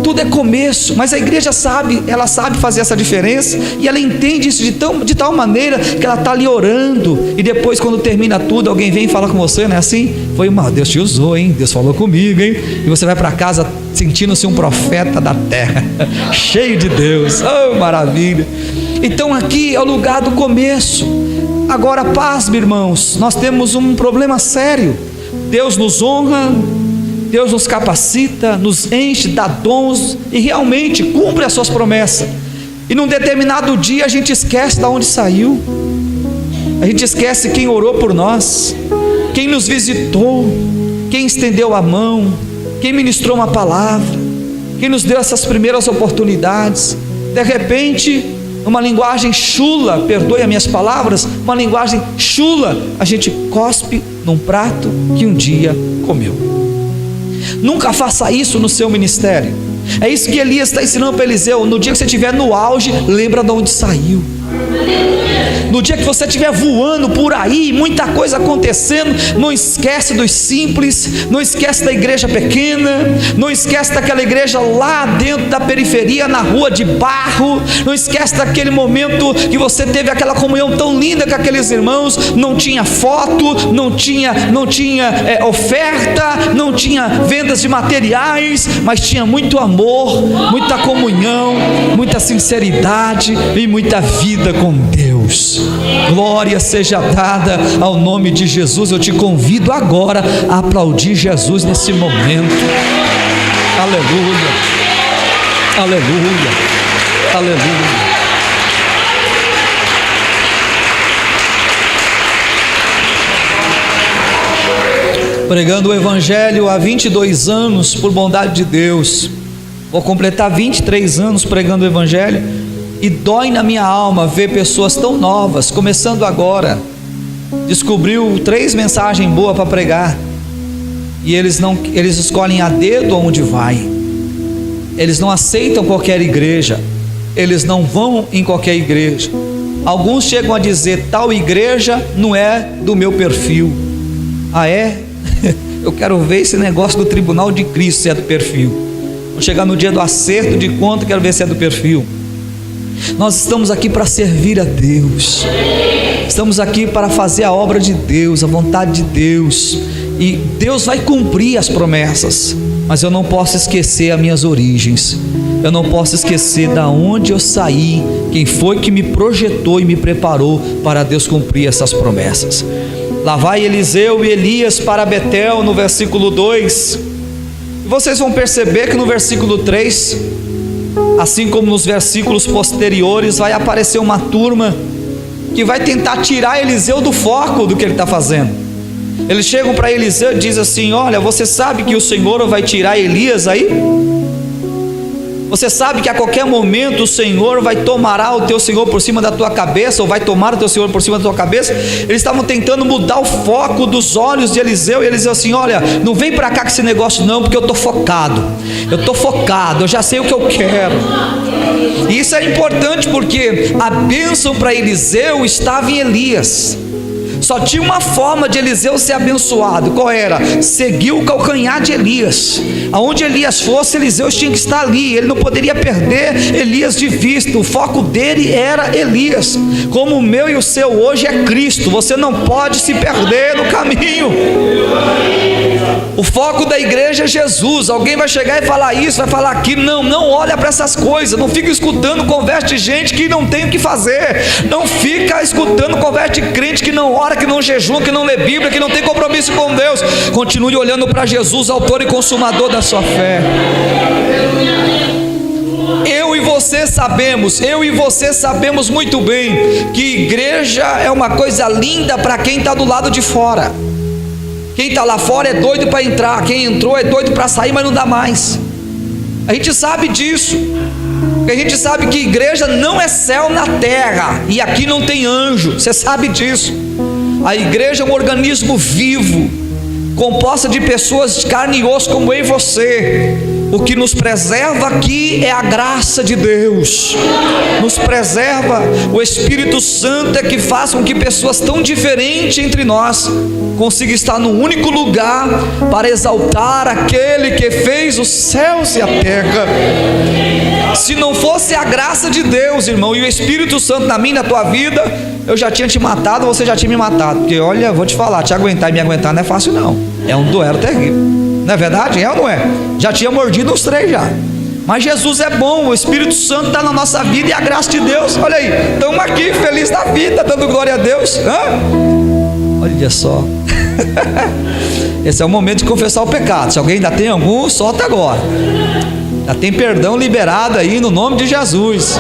Tudo é começo, mas a igreja sabe, ela sabe fazer essa diferença, e ela entende isso de tal maneira, que ela está ali orando, e depois quando termina tudo, alguém vem e fala com você, não é assim? Foi uma, Deus te usou, hein? Deus falou comigo, hein? E você vai para casa sentindo-se um profeta da terra, cheio de Deus, oh maravilha! Então aqui é o lugar do começo. Agora pasme, irmãos, nós temos um problema sério. Deus nos honra, Deus nos capacita, nos enche, dá dons e realmente cumpre as suas promessas. E num determinado dia a gente esquece de onde saiu, a gente esquece quem orou por nós, quem nos visitou, quem estendeu a mão, quem ministrou uma palavra, quem nos deu essas primeiras oportunidades. De repente, uma linguagem chula, perdoe as minhas palavras, uma linguagem chula, a gente cospe num prato que um dia comeu. Nunca faça isso no seu ministério. É isso que Elias está ensinando para Eliseu. No dia que você estiver no auge, lembra de onde saiu. No dia que você estiver voando por aí, muita coisa acontecendo, não esquece dos simples, não esquece da igreja pequena, não esquece daquela igreja lá dentro da periferia, na rua de barro, não esquece daquele momento que você teve aquela comunhão tão linda com aqueles irmãos. Não tinha foto, não tinha oferta, não tinha vendas de materiais, mas tinha muito amor, muita comunhão, muita sinceridade e muita vida com Deus. Glória seja dada ao nome de Jesus. Eu te convido agora a aplaudir Jesus nesse momento. Aleluia, aleluia, aleluia. Pregando o Evangelho há 22 anos, por bondade de Deus. Vou completar 23 anos pregando o Evangelho, e dói na minha alma ver pessoas tão novas, começando agora, descobriu 3 mensagens boas para pregar, e eles escolhem a dedo aonde vai, eles não aceitam qualquer igreja, eles não vão em qualquer igreja, Alguns chegam a dizer: tal igreja não é do meu perfil. Ah, é? Eu quero ver esse negócio do tribunal de Cristo se é do perfil. Vou chegar no dia do acerto de conta, quero ver se é do perfil. Nós estamos aqui para servir a Deus, estamos aqui para fazer a obra de Deus, a vontade de Deus, e Deus vai cumprir as promessas, mas eu não posso esquecer as minhas origens, eu não posso esquecer da onde eu saí, quem foi que me projetou e me preparou para Deus cumprir essas promessas. Lá vai Eliseu e Elias para Betel, no versículo 2, e vocês vão perceber que no versículo 3, assim como nos versículos posteriores, vai aparecer uma turma que vai tentar tirar Eliseu do foco do que ele está fazendo. Eles chegam para Eliseu e dizem assim: olha, você sabe que o Senhor vai tirar Elias aí? Você sabe que a qualquer momento o Senhor vai tomar o teu Senhor por cima da tua cabeça, ou vai tomar o teu Senhor por cima da tua cabeça? Eles estavam tentando mudar o foco dos olhos de Eliseu, e eles diziam assim: olha, não vem para cá com esse negócio não, porque eu estou focado, eu já sei o que eu quero. E isso é importante, porque a bênção para Eliseu estava em Elias. Só tinha uma forma de Eliseu ser abençoado. Qual era? Seguir o calcanhar de Elias. Aonde Elias fosse, Eliseu tinha que estar ali. Ele não poderia perder Elias de vista. O foco dele era Elias. Como o meu e o seu hoje é Cristo. Você não pode se perder no caminho. O foco da igreja é Jesus. Alguém vai chegar e falar isso, vai falar aquilo. Não olha para essas coisas. Não fica escutando conversa de gente que não tem o que fazer. Não fica escutando conversa de crente que não ora, que não jejua, que não lê Bíblia, que não tem compromisso com Deus. Continue olhando para Jesus, autor e consumador da sua fé. Eu e você sabemos muito bem que igreja é uma coisa linda para quem está do lado de fora. Quem está lá fora é doido para entrar, quem entrou é doido para sair, mas não dá mais. A gente sabe disso, porque a gente sabe que igreja não é céu na terra, e aqui não tem anjo, você sabe disso. A igreja é um organismo vivo, composta de pessoas de carne e osso como eu e você. O que nos preserva aqui é a graça de Deus, nos preserva o Espírito Santo, é que faz com que pessoas tão diferentes entre nós consigam estar num único lugar para exaltar aquele que fez os céus e a terra. Se não fosse a graça de Deus, irmão, e o Espírito Santo na minha e na tua vida, eu já tinha te matado, você já tinha me matado. Porque olha, vou te falar, te aguentar e me aguentar não é fácil não, é um duelo terrível. Não é verdade? É ou não é? Já tinha mordido os três já. Mas Jesus é bom, o Espírito Santo está na nossa vida, e a graça de Deus, olha aí, estamos aqui feliz da vida, dando glória a Deus. Olha só. Esse é o momento de confessar o pecado. Se alguém ainda tem algum, solta agora. Já tem perdão liberado aí no nome de Jesus.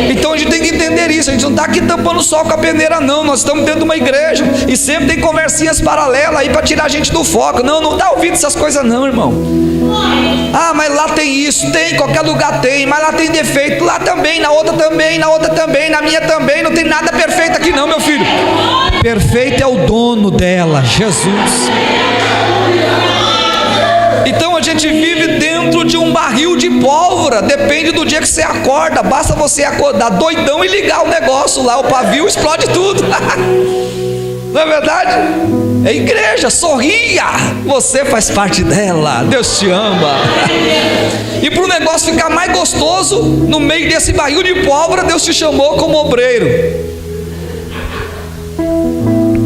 Então a gente tem que entender isso. A gente não está aqui tampando o sol com a peneira não. Nós estamos dentro de uma igreja, e sempre tem conversinhas paralelas aí para tirar a gente do foco. Não dá ouvido essas coisas não, irmão. Ah, mas lá tem isso, tem, em qualquer lugar tem. Mas lá tem defeito, lá também, na outra também, na outra também, na minha também. Não tem nada perfeito aqui não, meu filho. Perfeito é o dono dela, Jesus. Então a gente vive dentro de um barril de pólvora. Depende do dia que você acorda. Basta você acordar doidão e ligar o negócio lá, o pavio explode tudo. Não é verdade? É igreja, sorria, você faz parte dela, Deus te ama. E para o negócio ficar mais gostoso, no meio desse barril de pólvora, Deus te chamou como obreiro.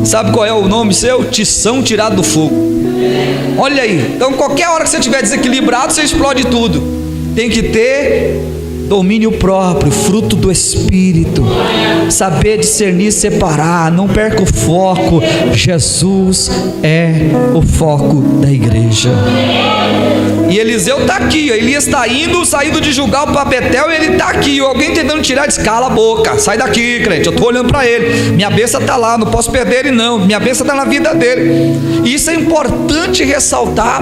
Sabe qual é o nome seu? Tição tirado do fogo. Olha aí, então qualquer hora que você estiver desequilibrado, você explode tudo. Tem que ter domínio próprio, fruto do Espírito, saber discernir, separar, não perca o foco. Jesus é o foco da igreja. E Eliseu está aqui, Elias está saindo de Gilgal para Betel, e ele está aqui. Alguém tentando tirar, diz: cala a boca, sai daqui, crente, eu estou olhando para ele, minha bênção está lá, não posso perder ele não, minha bênção está na vida dele. E isso é importante ressaltar.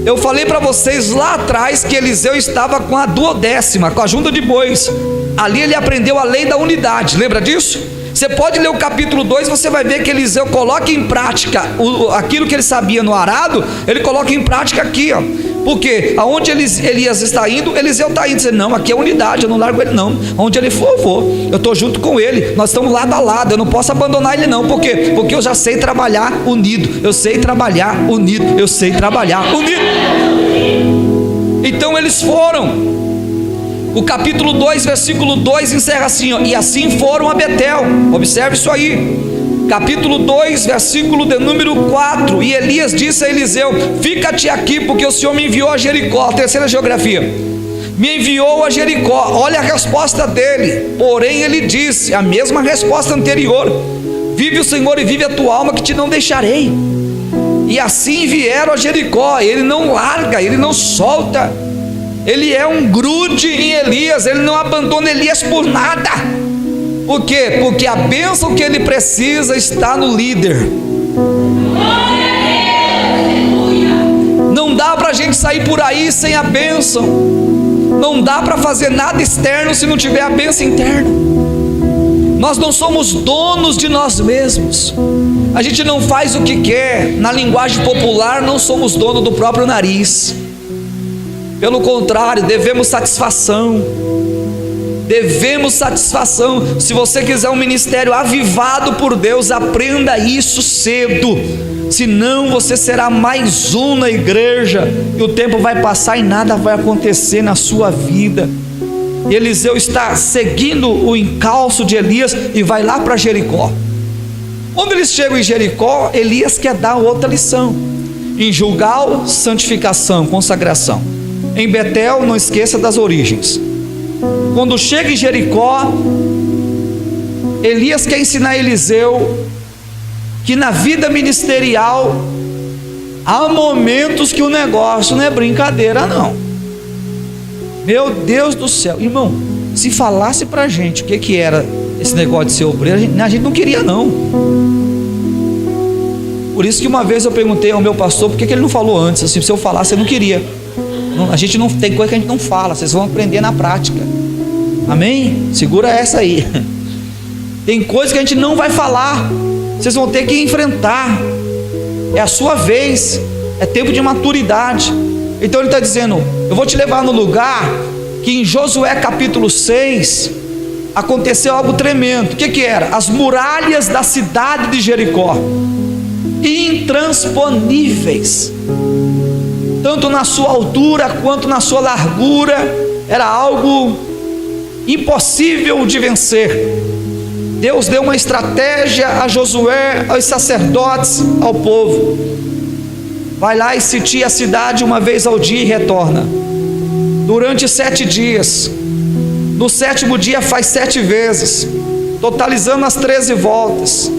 Eu falei para vocês lá atrás que Eliseu estava com a 12ª, com a junta de bois. Ali ele aprendeu a lei da unidade, lembra disso? Você pode ler o capítulo 2, você vai ver que Eliseu coloca em prática aquilo que ele sabia no arado, ele coloca em prática aqui, ó. Porque aonde Elias está indo, Eliseu está indo, dizendo: não, aqui é unidade, eu não largo ele não, onde ele for eu vou, eu estou junto com ele, nós estamos lado a lado, eu não posso abandonar ele não. Por quê? Porque eu já sei trabalhar unido, eu sei trabalhar unido, eu sei trabalhar unido. Então eles foram. O capítulo 2, versículo 2 encerra assim, ó: e assim foram a Betel. Observe isso aí. Capítulo 2, versículo de número 4: e Elias disse a Eliseu: fica-te aqui, porque o Senhor me enviou a Jericó. Terceira geografia: me enviou a Jericó. Olha a resposta dele. Porém ele disse, a mesma resposta anterior: vive o Senhor e vive a tua alma, que te não deixarei. E assim vieram a Jericó. Ele não larga, ele não solta, ele é um grude em Elias, ele não abandona Elias por nada. Por quê? Porque a bênção que ele precisa está no líder. Não dá para a gente sair por aí sem a bênção. Não dá para fazer nada externo se não tiver a bênção interna. Nós não somos donos de nós mesmos. A gente não faz o que quer. Na linguagem popular, não somos donos do próprio nariz. Pelo contrário, devemos satisfação. Devemos satisfação. Se você quiser um ministério avivado por Deus, aprenda isso cedo. Senão você será mais um na igreja, e o tempo vai passar e nada vai acontecer na sua vida. Eliseu está seguindo o encalço de Elias e vai lá para Jericó. Quando eles chegam em Jericó, Elias quer dar outra lição. Em Gilgal, santificação, consagração. Em Betel, não esqueça das origens. Quando chega em Jericó, Elias quer ensinar a Eliseu que na vida ministerial há momentos que o negócio não é brincadeira não. Meu Deus do céu, irmão, se falasse pra gente o que era esse negócio de ser obreiro, a gente não queria não. Por isso que uma vez eu perguntei ao meu pastor por que ele não falou antes, assim, se eu falasse eu não queria. A gente não tem coisa que a gente não fala, vocês vão aprender na prática. Amém? Segura essa aí. Tem coisa que a gente não vai falar, vocês vão ter que enfrentar. É a sua vez, é tempo de maturidade. Então ele está dizendo: eu vou te levar no lugar que em Josué capítulo 6 aconteceu algo tremendo. O que era? As muralhas da cidade de Jericó, intransponíveis, tanto na sua altura quanto na sua largura, era algo impossível de vencer. Deus deu uma estratégia a Josué, aos sacerdotes, ao povo: vai lá e sitia a cidade uma vez ao dia e retorna, durante 7 dias. No 7º dia faz 7 vezes, totalizando as 13 voltas.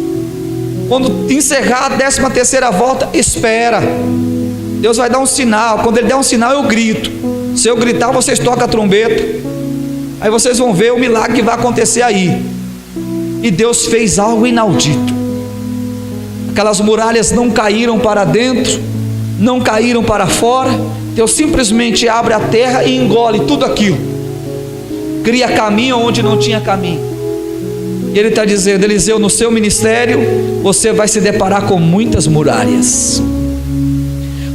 Quando encerrar a 13ª volta, espera. Deus vai dar um sinal. Quando ele der um sinal, eu grito. Se eu gritar, vocês tocam a trombeta. Aí vocês vão ver o milagre que vai acontecer aí. E Deus fez algo inaudito. Aquelas muralhas não caíram para dentro, não caíram para fora. Deus simplesmente abre a terra e engole tudo aquilo, cria caminho onde não tinha caminho. E ele está dizendo: Eliseu, no seu ministério você vai se deparar com muitas muralhas.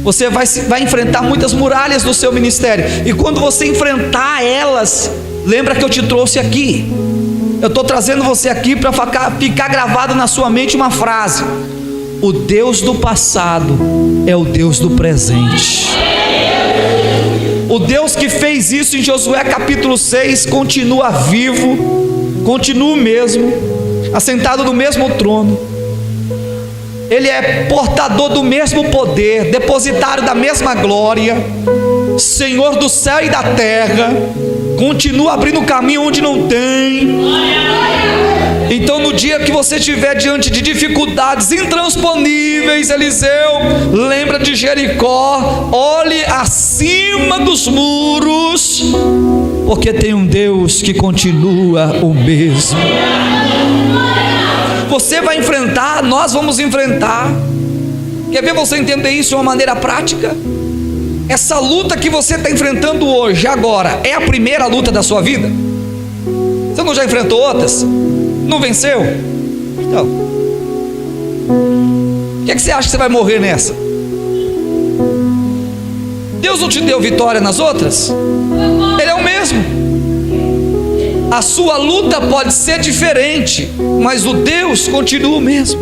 Você vai enfrentar muitas muralhas no seu ministério. E quando você enfrentar elas, lembra que eu te trouxe aqui. Eu estou trazendo você aqui para ficar gravado na sua mente uma frase: o Deus do passado é o Deus do presente. O Deus que fez isso em Josué capítulo 6 continua vivo, continua o mesmo, assentado no mesmo trono. Ele é portador do mesmo poder, depositário da mesma glória, Senhor do céu e da terra, continua abrindo caminho onde não tem. Então no dia que você estiver diante de dificuldades intransponíveis, Eliseu, lembra de Jericó, olhe acima dos muros, porque tem um Deus que continua o mesmo. Você vai enfrentar, nós vamos enfrentar. Quer ver você entender isso de uma maneira prática? Essa luta que você está enfrentando hoje, agora, é a primeira luta da sua vida? Você não já enfrentou outras? Não venceu? Então, o que você acha que você vai morrer nessa? Deus não te deu vitória nas outras? Ele é o mesmo. A sua luta pode ser diferente, mas o Deus continua o mesmo.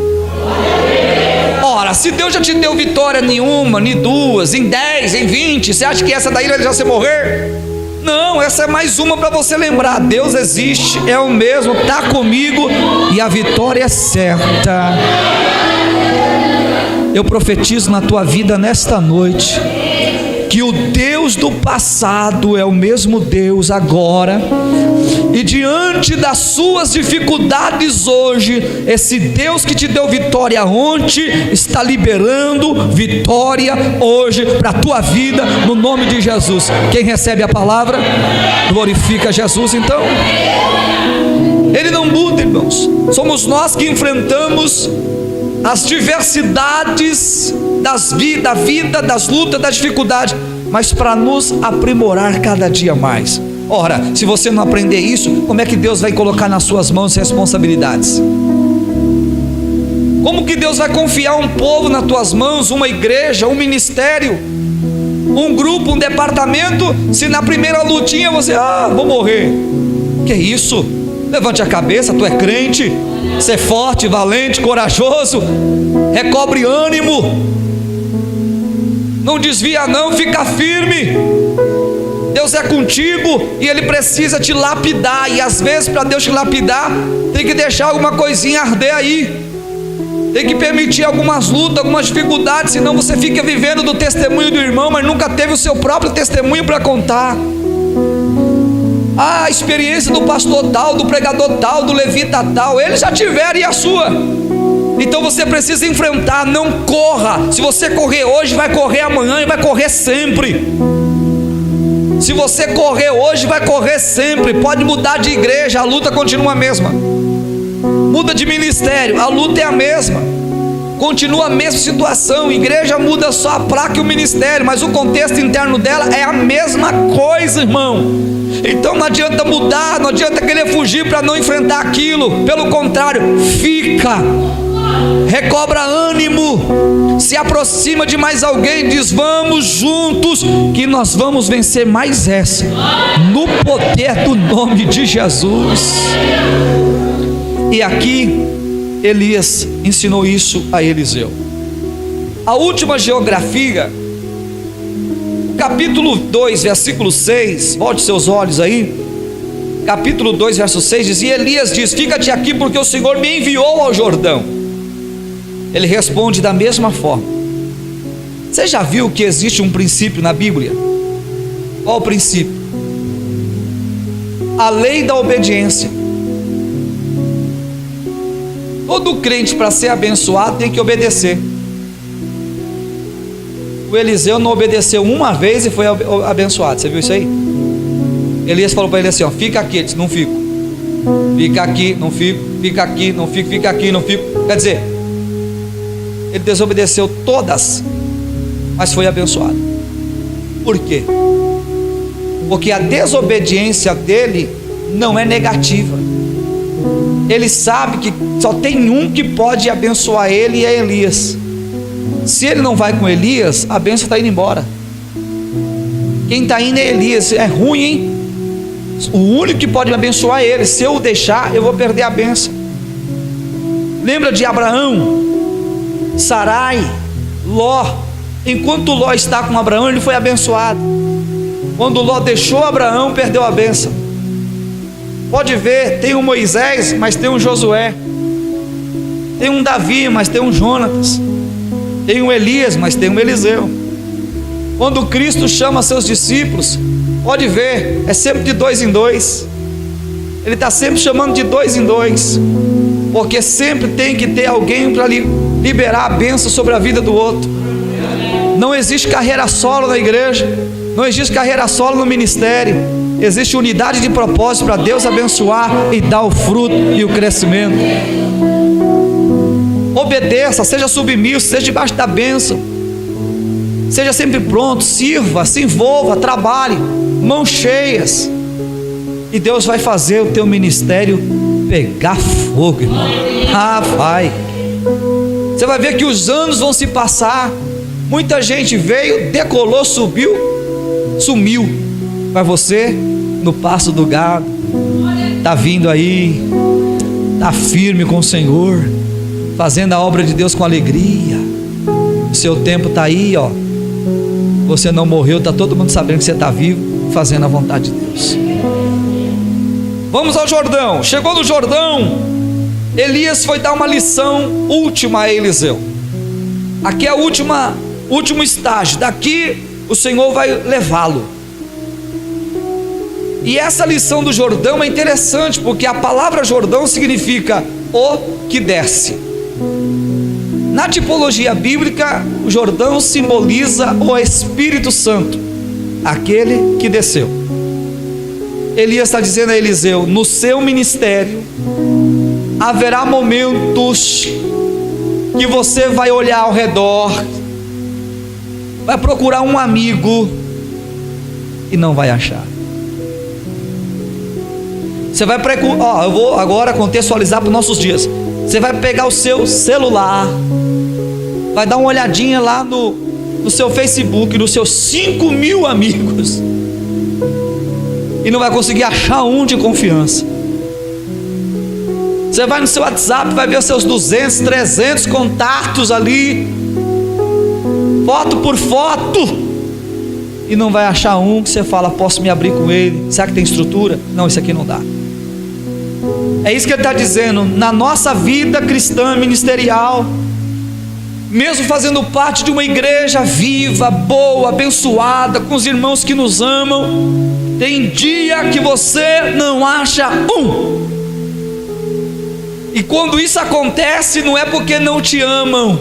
Ora, se Deus já te deu vitória em uma, em duas, em 10, em 20, você acha que essa daí vai deixar você morrer? Não, essa é mais uma para você lembrar. Deus existe, é o mesmo, está comigo e a vitória é certa. Eu profetizo na tua vida nesta noite que o Deus do passado é o mesmo Deus agora, e diante das suas dificuldades hoje, esse Deus que te deu vitória ontem está liberando vitória hoje para a tua vida, no nome de Jesus. Quem recebe a palavra glorifica Jesus. Então Ele não muda, irmãos. Somos nós que enfrentamos as diversidades da vida, das lutas, das dificuldades, mas para nos aprimorar cada dia mais. Ora, se você não aprender isso, como é que Deus vai colocar nas suas mãos responsabilidades? Como que Deus vai confiar um povo nas tuas mãos, uma igreja, um ministério, um grupo, um departamento, se na primeira lutinha você, vou morrer? Que isso? Levante a cabeça, tu é crente, ser forte, valente, corajoso, recobre ânimo, não desvia não, fica firme. Deus é contigo e Ele precisa te lapidar, e às vezes para Deus te lapidar, tem que deixar alguma coisinha arder aí, tem que permitir algumas lutas, algumas dificuldades, senão você fica vivendo do testemunho do irmão, mas nunca teve o seu próprio testemunho para contar. A experiência do pastor tal, do pregador tal, do levita tal, eles já tiveram, e a sua? Então você precisa enfrentar, não corra. Se você correr hoje, vai correr amanhã e vai correr sempre. Se você correr hoje, vai correr sempre. Pode mudar de igreja, a luta continua a mesma. Muda de ministério, a luta é a mesma. Continua a mesma situação. Igreja muda só a placa e o ministério, mas o contexto interno dela é a mesma coisa, irmão. Então não adianta mudar, não adianta querer fugir para não enfrentar aquilo. Pelo contrário, fica, recobra ânimo, se aproxima de mais alguém, diz: vamos juntos que nós vamos vencer mais essa, no poder do nome de Jesus. E aqui Elias ensinou isso a Eliseu. A última geografia, capítulo 2, versículo 6, volte seus olhos aí, capítulo 2, verso 6, diz: e Elias diz: fica-te aqui, porque o Senhor me enviou ao Jordão. Ele responde da mesma forma. Você já viu que existe um princípio na Bíblia? Qual o princípio? A lei da obediência. Todo crente, para ser abençoado, tem que obedecer. O Eliseu não obedeceu uma vez e foi abençoado. Você viu isso aí? Elias falou para ele assim: fica aqui. Ele disse: não fico. Fica aqui, não fico. Fica aqui, não fico. Fica aqui, não fico. Quer dizer, ele desobedeceu todas, mas foi abençoado. Por quê? Porque a desobediência dele não é negativa. Ele sabe que só tem um que pode abençoar ele, e é Elias. Se ele não vai com Elias, a bênção está indo embora. Quem está indo é Elias. É ruim, hein? O único que pode me abençoar é ele. Se eu o deixar, eu vou perder a bênção. Lembra de Abraão, Sarai, Ló? Enquanto Ló está com Abraão, ele foi abençoado. Quando Ló deixou Abraão, perdeu a bênção. Pode ver, tem um Moisés, mas tem um Josué. Tem um Davi, mas tem um Jonatas. Tem um Elias, mas tem um Eliseu. Quando Cristo chama seus discípulos, pode ver, é sempre de 2 em 2. Ele está sempre chamando de 2 em 2, porque sempre tem que ter alguém para liberar a bênção sobre a vida do outro. Não existe carreira solo na igreja, não existe carreira solo no ministério. Existe unidade de propósito para Deus abençoar e dar o fruto e o crescimento. Obedeça, seja submisso, seja debaixo da bênção. Seja sempre pronto, sirva, se envolva, trabalhe, mãos cheias. E Deus vai fazer o teu ministério pegar fogo, irmão. Vai. Você vai ver que os anos vão se passar. Muita gente veio, decolou, subiu, sumiu. Mas você, no passo do gado, está vindo aí, está firme com o Senhor, fazendo a obra de Deus com alegria. O seu tempo está aí, ó. Você não morreu, está todo mundo sabendo que você está vivo, fazendo a vontade de Deus. Vamos ao Jordão. Chegou no Jordão, Elias foi dar uma lição última a Eliseu. Aqui é o último estágio. Daqui o Senhor vai levá-lo. E essa lição do Jordão é interessante, porque a palavra Jordão significa o que desce. Na tipologia bíblica, o Jordão simboliza o Espírito Santo, aquele que desceu. Elias está dizendo a Eliseu: no seu ministério haverá momentos que você vai olhar ao redor, vai procurar um amigo e não vai achar. Você vai eu vou agora contextualizar para os nossos dias. Você vai pegar o seu celular, vai dar uma olhadinha lá no seu Facebook, nos seus 5.000 amigos, e não vai conseguir achar um de confiança. Você vai no seu WhatsApp, vai ver os seus 200, 300 contatos ali, foto por foto, e não vai achar um que você fala: posso me abrir com ele? Será que tem estrutura? Não, isso aqui não dá. É isso que ele está dizendo. Na nossa vida cristã ministerial, mesmo fazendo parte de uma igreja viva, boa, abençoada, com os irmãos que nos amam, tem dia que você não acha um. E quando isso acontece, não é porque não te amam,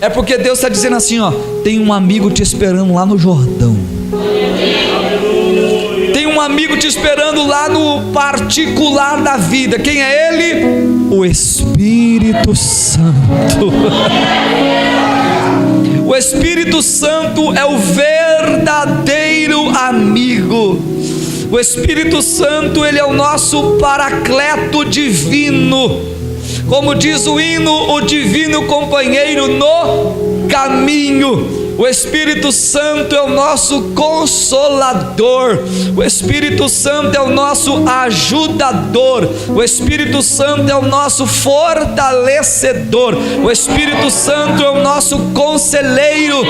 é porque Deus está dizendo assim, ó: tem um amigo te esperando lá no Jordão. Tem um amigo te esperando lá no particular da vida. Quem é ele? O Espírito Santo. O Espírito Santo é o verdadeiro amigo. O Espírito Santo, ele é o nosso paracleto divino. Como diz o hino, o divino companheiro no caminho. O Espírito Santo é o nosso consolador. O Espírito Santo é o nosso ajudador. O Espírito Santo é o nosso fortalecedor. O Espírito Santo é o nosso conselheiro.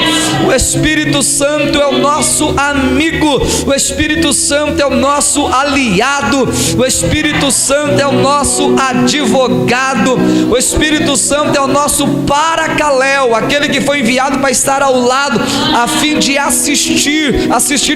O Espírito Santo é o nosso amigo. O Espírito Santo é o nosso aliado. O Espírito Santo é o nosso advogado. O Espírito Santo é o nosso paracaléu, aquele que foi enviado para estar ao lado, a fim de assistir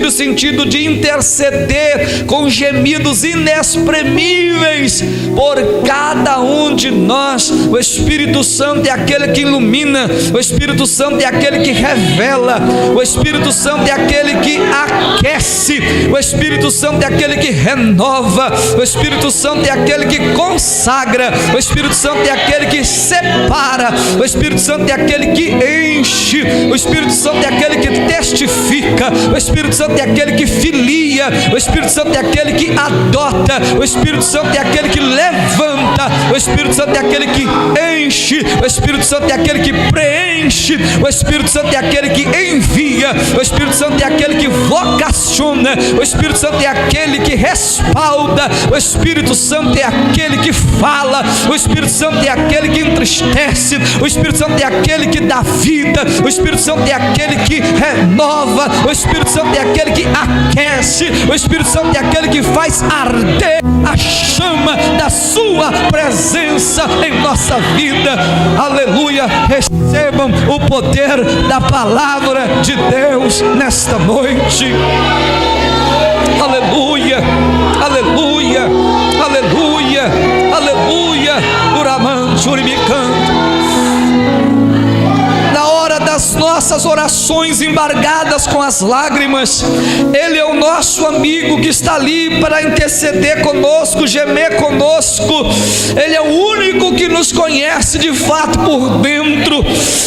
no sentido de interceder com gemidos inexprimíveis por cada um de nós. O Espírito Santo é aquele que ilumina. O Espírito Santo é aquele que revela. O Espírito Santo é aquele que aquece. O Espírito Santo é aquele que renova. O Espírito Santo é aquele que consagra. O Espírito Santo é aquele que separa. O Espírito Santo é aquele que enche. O Espírito Santo é aquele que testifica. O Espírito Santo é aquele que filia. O Espírito Santo é aquele que adota. O Espírito Santo é aquele que levanta. O Espírito Santo é aquele que enche. O Espírito Santo é aquele que preenche. O Espírito Santo é aquele que envia. O Espírito Santo é aquele que vocaciona. O Espírito Santo é aquele que respalda. O Espírito Santo é aquele que fala. O Espírito Santo é aquele que entristece. O Espírito Santo é aquele que dá vida. O Espírito Santo é aquele que renova. O Espírito Santo é aquele que aquece. O Espírito Santo é aquele que faz arder a chama da sua presença em nossa vida. Aleluia. Recebam o poder da palavra de Deus nesta noite. Aleluia, aleluia, aleluia, aleluia. Uramante, urimicanto. Das nossas orações embargadas com as lágrimas, Ele é o nosso amigo que está ali para interceder conosco, gemer conosco. Ele é o único que nos conhece de fato por dentro.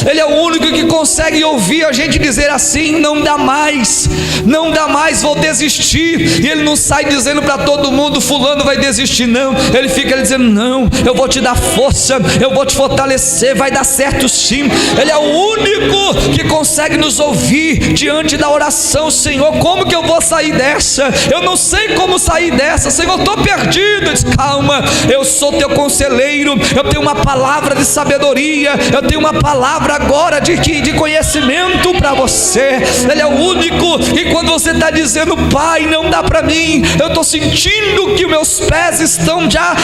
Ele é o único que consegue ouvir a gente dizer assim: não dá mais, não dá mais, vou desistir. E Ele não sai dizendo para todo mundo: fulano vai desistir, não. Ele fica dizendo: não, eu vou te dar força, eu vou te fortalecer, vai dar certo sim. Ele é o único que consegue nos ouvir diante da oração. Senhor, como que eu vou sair dessa? Eu não sei como sair dessa, Senhor, eu estou perdido. Diz, calma, eu sou teu conselheiro, eu tenho uma palavra de sabedoria, eu tenho uma palavra agora de conhecimento para você. Ele é o único. E quando você está dizendo, Pai, não dá para mim, eu estou sentindo que meus pés estão já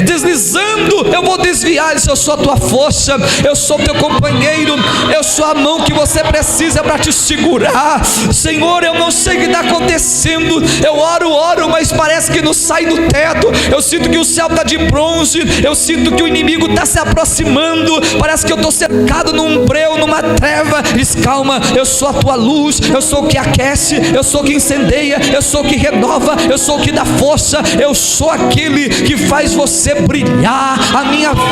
deslizando, eu vou desviar. Ele diz, eu sou a tua força, eu sou teu companheiro, eu sou a mão que você precisa para te segurar. Senhor, eu não sei o que está acontecendo, eu oro, mas parece que não sai do teto. Eu sinto que o céu está de bronze, eu sinto que o inimigo está se aproximando, parece que eu estou cercado num breu, numa treva. Diz, calma, eu sou a tua luz, eu sou o que aquece, eu sou o que incendeia, eu sou o que renova, eu sou o que dá força, eu sou aquele que faz você brilhar.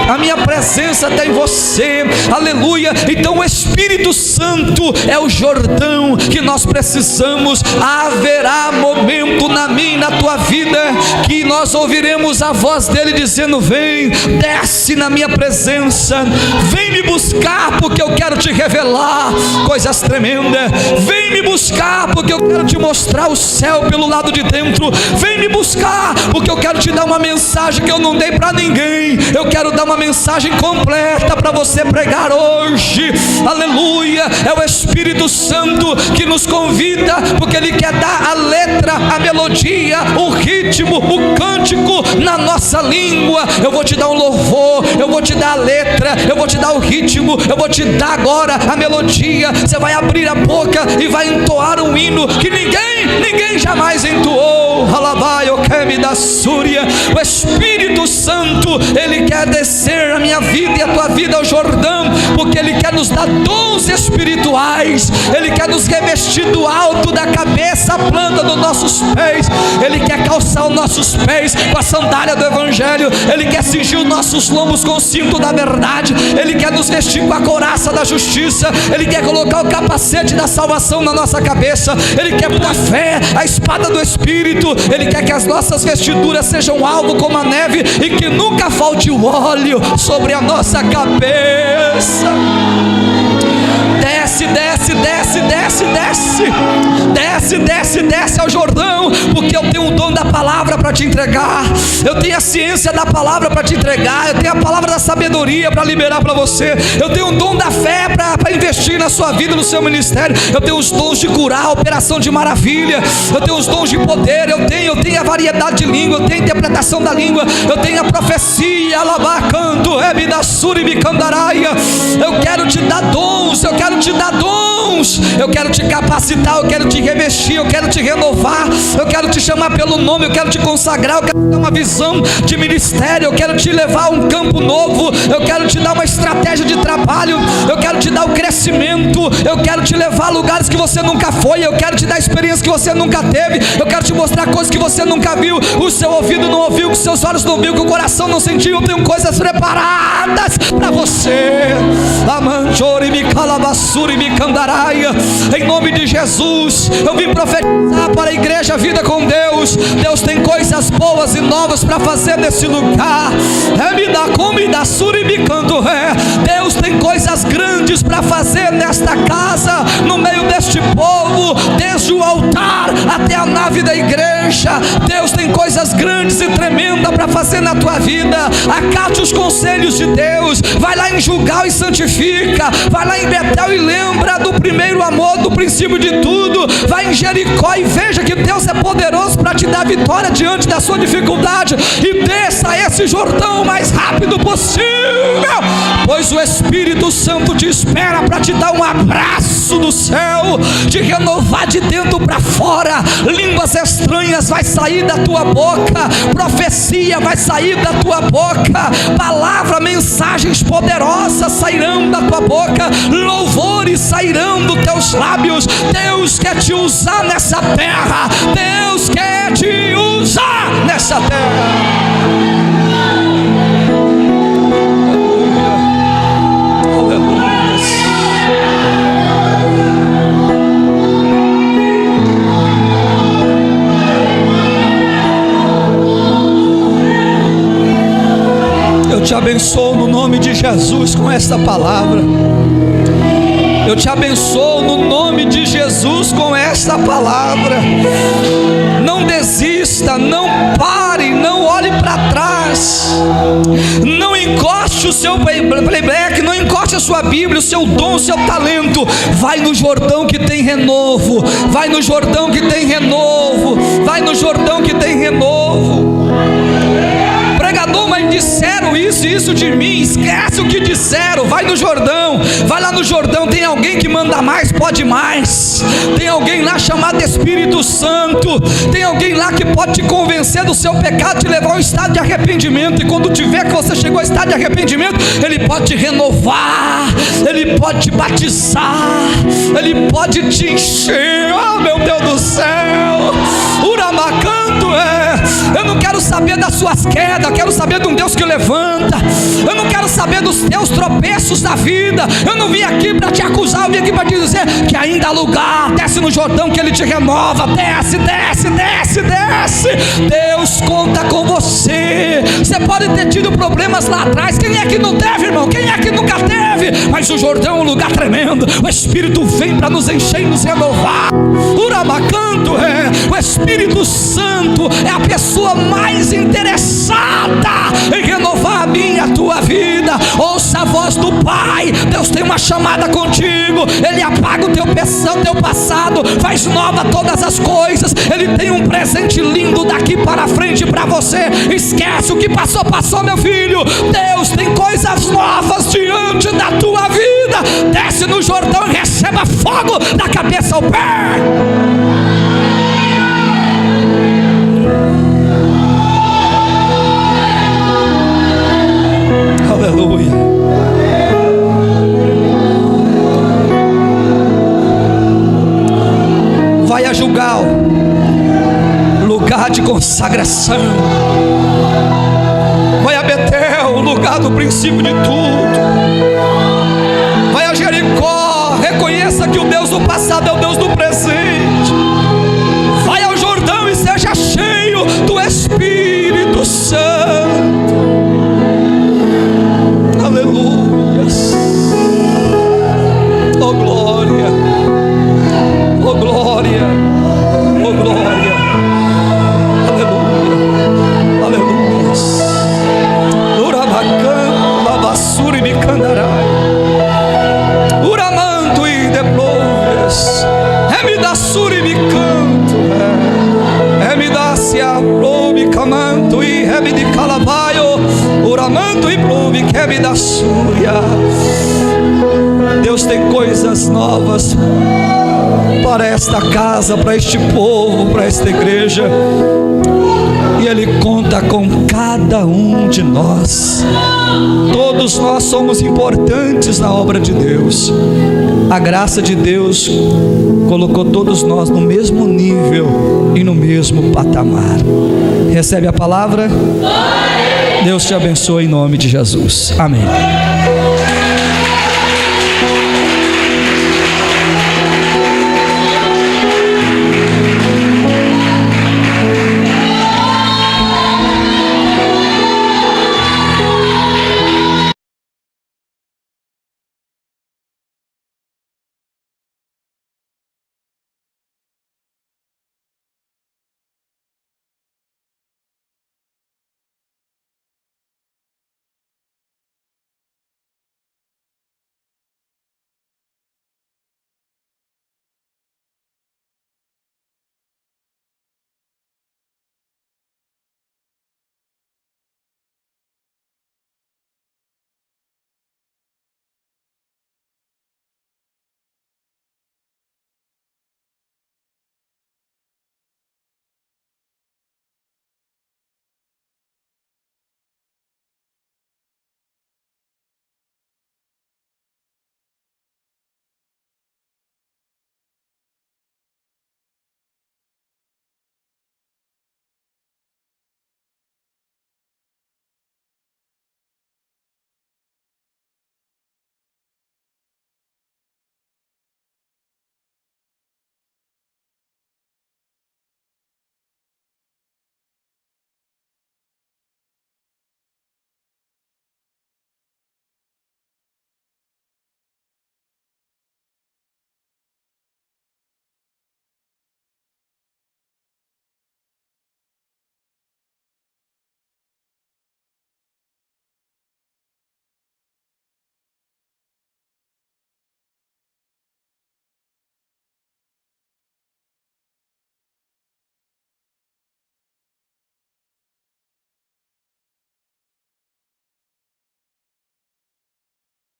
A minha presença está em você, aleluia. Então o Espírito Santo é o Jordão que nós precisamos. Haverá momento na minha e na tua vida que nós ouviremos a voz dele dizendo, vem, desce na minha presença, vem me buscar porque eu quero te revelar coisas tremendas, vem me buscar porque eu quero te mostrar o céu pelo lado de dentro, vem me buscar porque eu quero te dar uma mensagem que eu não dei para ninguém. Eu quero dar uma mensagem completa para você pregar hoje, aleluia. É o Espírito Santo que nos convida, porque ele quer dar a letra, a melodia, o ritmo, o cântico na nossa língua. Eu vou te dar um louvor, eu vou te dar a letra, eu vou te dar o ritmo, eu vou te dar agora a melodia. Você vai abrir a boca e vai entoar um hino que ninguém jamais entoou. Alabai o Kemi da Súria. O Espírito Santo, ele quer descer a minha vida e a tua vida ao Jordão, porque ele quer nos dar dons espirituais. Ele quer nos revestir do alto da cabeça à planta dos nossos pés. Ele quer calçar os nossos pés com a sandália do Evangelho. Ele quer cingir os nossos lombos com o cinto da verdade. Ele quer nos vestir com a couraça da justiça. Ele quer colocar o capacete da salvação na nossa cabeça. Ele quer pôr a fé, a espada do Espírito. Ele quer que as nossas vestiduras sejam alvo como a neve e que nunca falte o óleo sobre a nossa cabeça. Desce, desce, desce, desce, desce, desce, desce, desce ao Jordão, porque eu tenho o dom da palavra para te entregar, eu tenho a ciência da palavra para te entregar, eu tenho a palavra da sabedoria para liberar para você, eu tenho o dom da fé para investir na sua vida, no seu ministério, eu tenho os dons de curar, operação de maravilha, eu tenho os dons de poder, eu tenho a variedade de língua, eu tenho a interpretação da língua, eu tenho a profecia, alabacanto, ebidasuri bicandaraia. Eu quero te dar dons, eu quero te dar dons, eu quero te capacitar, eu quero te revestir, eu quero te renovar, eu quero te chamar pelo nome, eu quero te consagrar, eu quero te dar uma visão de ministério, eu quero te levar a um campo novo, eu quero te dar uma estratégia de trabalho, eu quero te dar o crescimento, eu quero te levar a lugares que você nunca foi, eu quero te dar experiência que você nunca teve, eu quero te mostrar coisas que você nunca viu, o seu ouvido não ouviu, que os seus olhos não viu, que o coração não sentiu. Eu tenho coisas preparadas para você. Amanjori me calabassuri me candaraia. Em nome de Jesus, eu vim profetizar para a igreja Vida com Deus. Deus tem coisas boas e novas para fazer nesse lugar. Deus tem coisas grandes para fazer nesta casa, no meio deste povo, desde o altar até a nave da igreja. Deus tem coisas grandes e tremendas para fazer na tua vida. Acate os conselhos de Deus. Vai lá em Gilgal e santifica. Vai lá em Betel e lembra do primeiro amor, do princípio de tudo. Vai em Jericó e veja que Deus é poderoso para te dar vitória diante da sua dificuldade. E desça esse Jordão o mais rápido possível, pois o Espírito Santo te espera para te dar um abraço do céu, te renovar de dentro para fora. Línguas estranhas vai sair da tua boca, profecia vai sair da tua boca, palavra, mensagens poderosas sairão da tua boca, louvores sairão dos teus lábios. Deus quer te usar nessa terra, Deus quer te usar nessa terra. Eu te abençoo no nome de Jesus com esta palavra. Eu te abençoo no nome de Jesus com esta palavra. Não desista, não pare, não olhe para trás, não encoste o seu playback, não encoste a sua Bíblia, o seu dom, o seu talento. Vai no Jordão que tem renovo, vai no Jordão que tem renovo, vai no Jordão que tem renovo. Pregador, mas disseram isso de mim. Esquece o que disseram, vai no Jordão, vai lá no Jordão. Tem alguém que manda mais, pode mais. Tem alguém lá chamado Espírito Santo. Tem alguém lá que pode te convencer do seu pecado, te levar ao estado de arrependimento. E quando tiver que você chegou ao estado de arrependimento, Ele pode te renovar, Ele pode te batizar, Ele pode te encher. Oh meu Deus do céu, Uramacanto eu não quero saber das suas quedas, eu quero saber de um Deus que levanta. Eu não quero saber dos teus tropeços da vida. Eu não vim aqui para te acusar, eu vim aqui para te dizer que ainda há lugar. Desce no Jordão que Ele te renova. Desce, desce, desce, desce. Deus conta com você. Você pode ter tido problemas lá atrás. Quem é que não teve, irmão? Quem é que nunca teve? Mas o Jordão é um lugar tremendo. O Espírito vem para nos encher e nos renovar. Uramacanto o Espírito Santo é a pessoa mais interessada em renovar a minha e a tua vida. Ouça a voz do Pai. Deus tem uma chamada contigo. Ele apaga o teu passado, faz nova todas as coisas. Ele tem um presente lindo daqui para frente para você. Esquece o que passou, passou, meu filho. Deus tem coisas novas diante da tua vida. Desce no Jordão e receba fogo da cabeça ao pé. Aleluia. Vai a Gilgal, lugar de consagração. Vai a Betel, lugar do princípio de tudo. Vai a Jericó, reconheça que o Deus do passado é o Deus do presente. Vai ao Jordão e seja cheio do Espírito Santo. Aleluia. Oh glória, oh glória, oh glória. Aleluia, aleluia. Urabacan, lavassuri bicandarai. Uramanto e deploves. Remidassuri bicanto. Remidacia plovi camanto e remidi calavaio. Uramando e plove que me dá súria. Deus tem coisas novas para esta casa, para este povo, para esta igreja. E Ele conta com cada um de nós. Todos nós somos importantes na obra de Deus. A graça de Deus colocou todos nós no mesmo nível e no mesmo patamar. Recebe a palavra? Deus te abençoe em nome de Jesus. Amém.